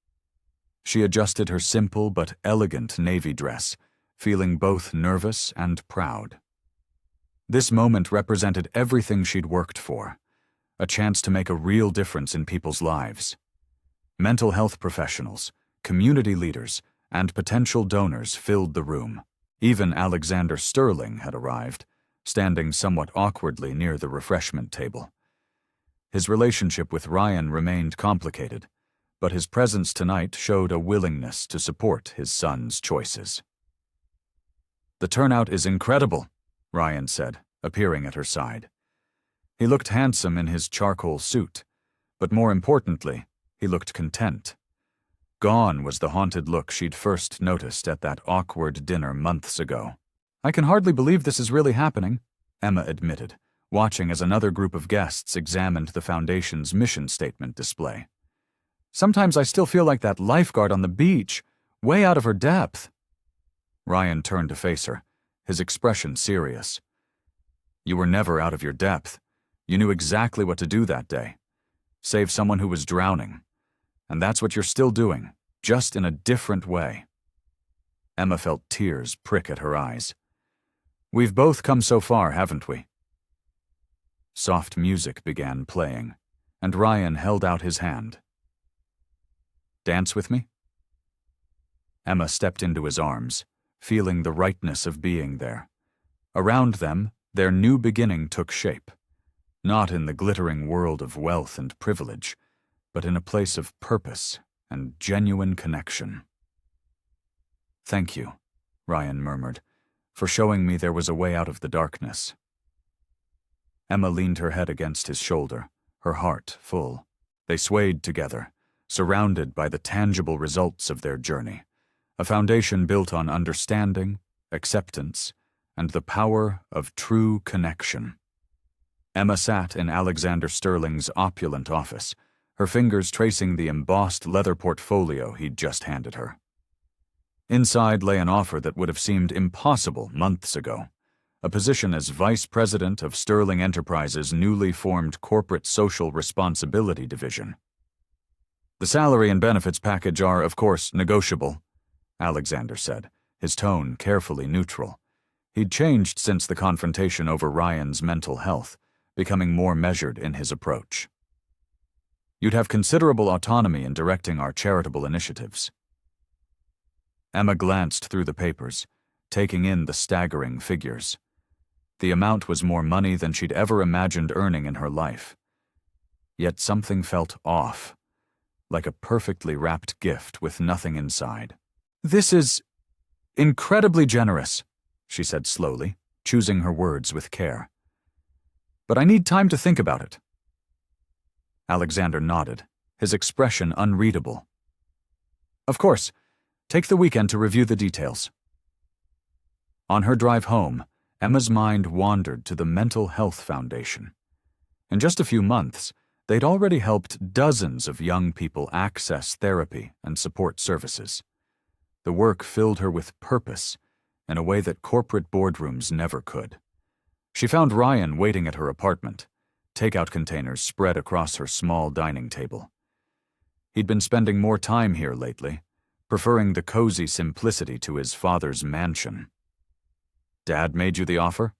She adjusted her simple but elegant navy dress, feeling both nervous and proud. This moment represented everything she'd worked for, a chance to make a real difference in people's lives. Mental health professionals, community leaders, and potential donors filled the room. Even Alexander Sterling had arrived, standing somewhat awkwardly near the refreshment table. His relationship with Ryan remained complicated, but his presence tonight showed a willingness to support his son's choices. "The turnout is incredible," Ryan said, appearing at her side. He looked handsome in his charcoal suit, but more importantly, he looked content. Gone was the haunted look she'd first noticed at that awkward dinner months ago. "I can hardly believe this is really happening," Emma admitted, watching as another group of guests examined the Foundation's mission statement display. "Sometimes I still feel like that lifeguard on the beach, way out of her depth." Ryan turned to face her, his expression serious. "You were never out of your depth. You knew exactly what to do that day. Save someone who was drowning. And that's what you're still doing, just in a different way. Emma felt tears prick at her eyes. We've both come so far, haven't we? Soft music began playing, and Ryan held out his hand. Dance with me? Emma stepped into his arms, feeling the rightness of being there. Around them, their new beginning took shape, not in the glittering world of wealth and privilege, but in a place of purpose and genuine connection. Thank you, Ryan murmured, for showing me there was a way out of the darkness. Emma leaned her head against his shoulder, her heart full. They swayed together, surrounded by the tangible results of their journey, a foundation built on understanding, acceptance, and the power of true connection. Emma sat in Alexander Sterling's opulent office, her fingers tracing the embossed leather portfolio he'd just handed her. Inside lay an offer that would have seemed impossible months ago, a position as vice president of Sterling Enterprises' newly formed corporate social responsibility division. The salary and benefits package are, of course, negotiable, Alexander said, his tone carefully neutral. He'd changed since the confrontation over Ryan's mental health, becoming more measured in his approach. You'd have considerable autonomy in directing our charitable initiatives. Emma glanced through the papers, taking in the staggering figures. The amount was more money than she'd ever imagined earning in her life. Yet something felt off, like a perfectly wrapped gift with nothing inside. This is incredibly generous, she said slowly, choosing her words with care. But I need time to think about it. Alexander nodded, his expression unreadable. Of course, take the weekend to review the details. On her drive home, Emma's mind wandered to the Mental Health Foundation. In just a few months, they'd already helped dozens of young people access therapy and support services. The work filled her with purpose in a way that corporate boardrooms never could. She found Ryan waiting at her apartment, takeout containers spread across her small dining table. He'd been spending more time here lately, preferring the cozy simplicity to his father's mansion. Dad made you the offer?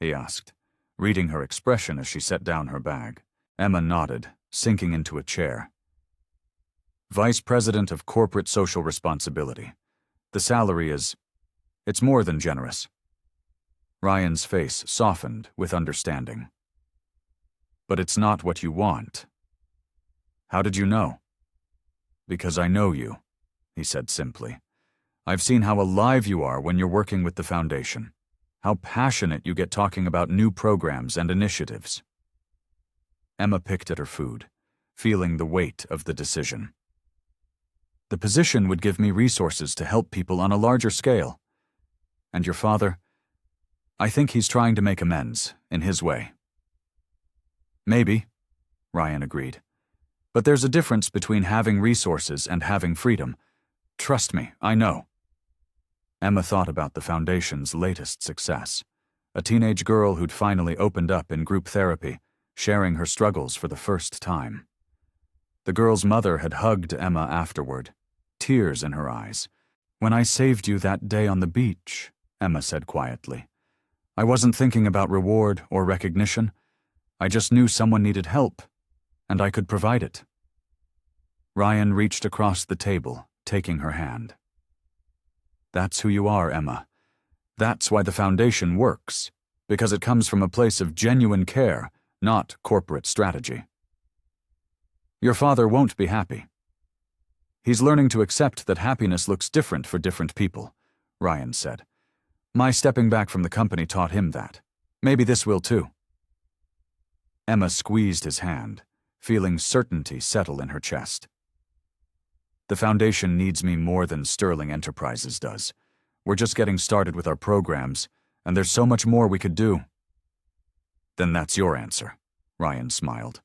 He asked, reading her expression as she set down her bag. Emma nodded, sinking into a chair. Vice President of Corporate Social Responsibility. The salary it's more than generous. Ryan's face softened with understanding. But it's not what you want. How did you know? Because I know you, he said simply. I've seen how alive you are when you're working with the foundation, how passionate you get talking about new programs and initiatives. Emma picked at her food, feeling the weight of the decision. The position would give me resources to help people on a larger scale. And your father, I think he's trying to make amends, in his way. Maybe, Ryan agreed. But there's a difference between having resources and having freedom. Trust me, I know. Emma thought about the foundation's latest success, a teenage girl who'd finally opened up in group therapy, sharing her struggles for the first time. The girl's mother had hugged Emma afterward, tears in her eyes. When I saved you that day on the beach, Emma said quietly, I wasn't thinking about reward or recognition. I just knew someone needed help, and I could provide it. Ryan reached across the table, taking her hand. That's who you are, Emma. That's why the foundation works, because it comes from a place of genuine care, not corporate strategy. Your father won't be happy. He's learning to accept that happiness looks different for different people, Ryan said. My stepping back from the company taught him that. Maybe this will too. Emma squeezed his hand, feeling certainty settle in her chest. The foundation needs me more than Sterling Enterprises does. We're just getting started with our programs, and there's so much more we could do. Then that's your answer, Ryan smiled.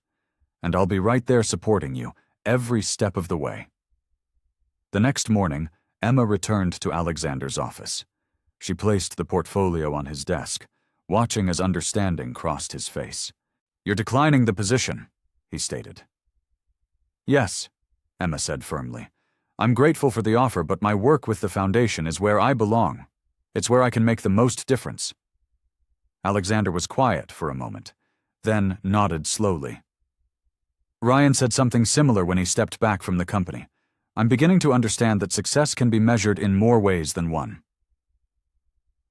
And I'll be right there supporting you, every step of the way. The next morning, Emma returned to Alexander's office. She placed the portfolio on his desk, watching as understanding crossed his face. You're declining the position, he stated. Yes, Emma said firmly. I'm grateful for the offer, but my work with the foundation is where I belong. It's where I can make the most difference. Alexander was quiet for a moment, then nodded slowly. Ryan said something similar when he stepped back from the company. I'm beginning to understand that success can be measured in more ways than one.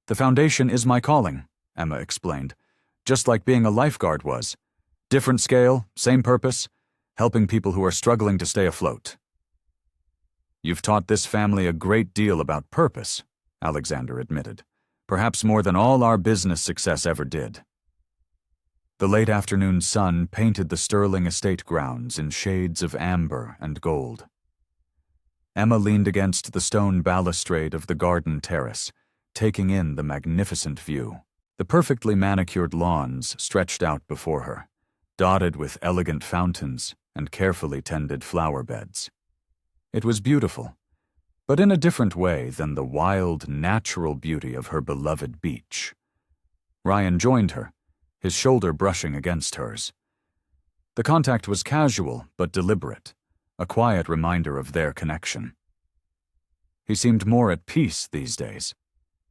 The foundation is my calling, Emma explained, just like being a lifeguard was. Different scale, same purpose, helping people who are struggling to stay afloat. You've taught this family a great deal about purpose, Alexander admitted, perhaps more than all our business success ever did. The late afternoon sun painted the Sterling estate grounds in shades of amber and gold. Emma leaned against the stone balustrade of the garden terrace, taking in the magnificent view. The perfectly manicured lawns stretched out before her, dotted with elegant fountains and carefully tended flower beds. It was beautiful, but in a different way than the wild, natural beauty of her beloved beach. Ryan joined her, his shoulder brushing against hers. The contact was casual but deliberate, a quiet reminder of their connection. He seemed more at peace these days,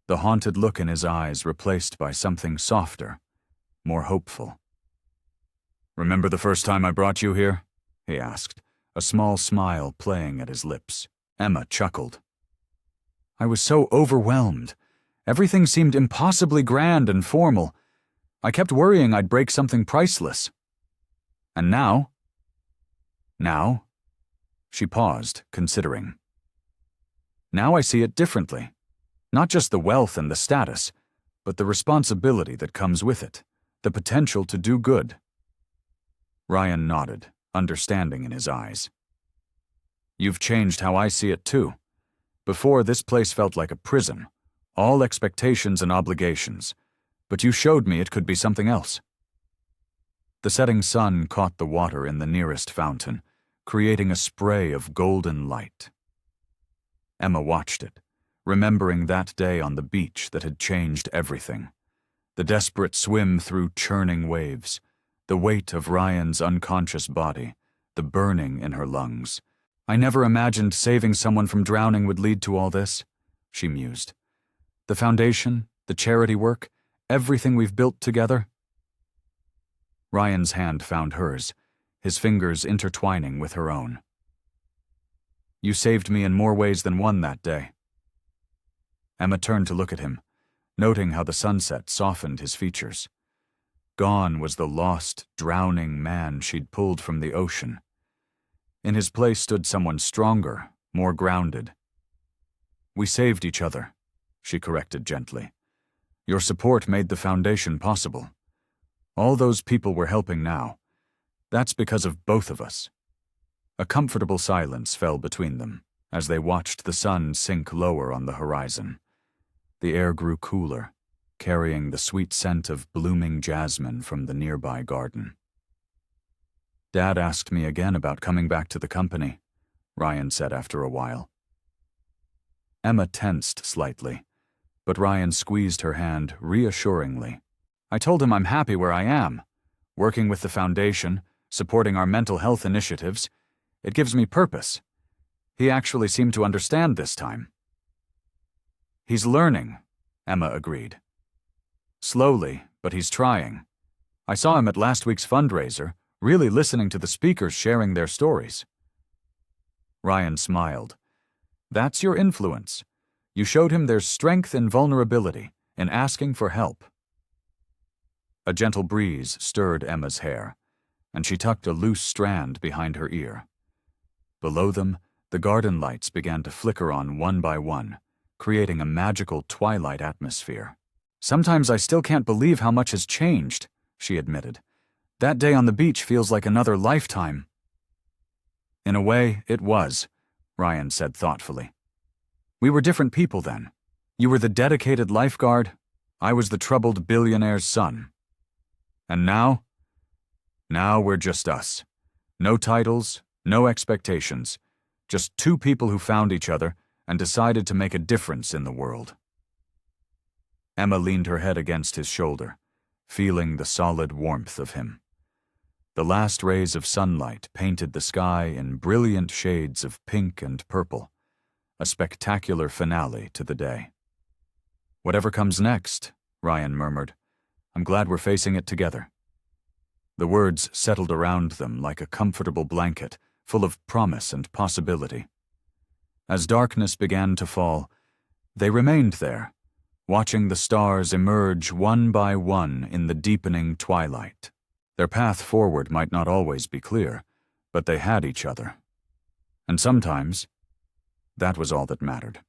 the haunted look in his eyes replaced by something softer, more hopeful. Remember the first time I brought you here? He asked, a small smile playing at his lips. Emma chuckled. I was so overwhelmed. Everything seemed impossibly grand and formal. I kept worrying I'd break something priceless. And now? Now? She paused, considering. Now I see it differently. Not just the wealth and the status, but the responsibility that comes with it, the potential to do good. Ryan nodded, understanding in his eyes. You've changed how I see it too. Before, this place felt like a prison, all expectations and obligations, but you showed me it could be something else. The setting sun caught the water in the nearest fountain, creating a spray of golden light. Emma watched it, remembering that day on the beach that had changed everything. The desperate swim through churning waves, the weight of Ryan's unconscious body, the burning in her lungs. I never imagined saving someone from drowning would lead to all this, she mused. The foundation, the charity work, everything we've built together. Ryan's hand found hers, his fingers intertwining with her own. You saved me in more ways than one that day. Emma turned to look at him, noting how the sunset softened his features. Gone was the lost, drowning man she'd pulled from the ocean. In his place stood someone stronger, more grounded. We saved each other, she corrected gently. Your support made the foundation possible. All those people we're helping now, that's because of both of us. A comfortable silence fell between them as they watched the sun sink lower on the horizon. The air grew cooler, carrying the sweet scent of blooming jasmine from the nearby garden. Dad asked me again about coming back to the company, Ryan said after a while. Emma tensed slightly, but Ryan squeezed her hand reassuringly. I told him I'm happy where I am, working with the foundation, supporting our mental health initiatives. It gives me purpose. He actually seemed to understand this time. He's learning, Emma agreed. Slowly, but he's trying. I saw him at last week's fundraiser, really listening to the speakers sharing their stories. Ryan smiled. That's your influence. You showed him there's strength in vulnerability, in asking for help. A gentle breeze stirred Emma's hair, and she tucked a loose strand behind her ear. Below them, the garden lights began to flicker on one by one, creating a magical twilight atmosphere. Sometimes I still can't believe how much has changed, she admitted. That day on the beach feels like another lifetime. In a way, it was, Ryan said thoughtfully. We were different people then. You were the dedicated lifeguard. I was the troubled billionaire's son. And now? Now we're just us. No titles, no expectations. Just two people who found each other and decided to make a difference in the world. Emma leaned her head against his shoulder, feeling the solid warmth of him. The last rays of sunlight painted the sky in brilliant shades of pink and purple, a spectacular finale to the day. "Whatever comes next," Ryan murmured, "I'm glad we're facing it together." The words settled around them like a comfortable blanket, full of promise and possibility. As darkness began to fall, they remained there, watching the stars emerge one by one in the deepening twilight. Their path forward might not always be clear, but they had each other. And sometimes, that was all that mattered.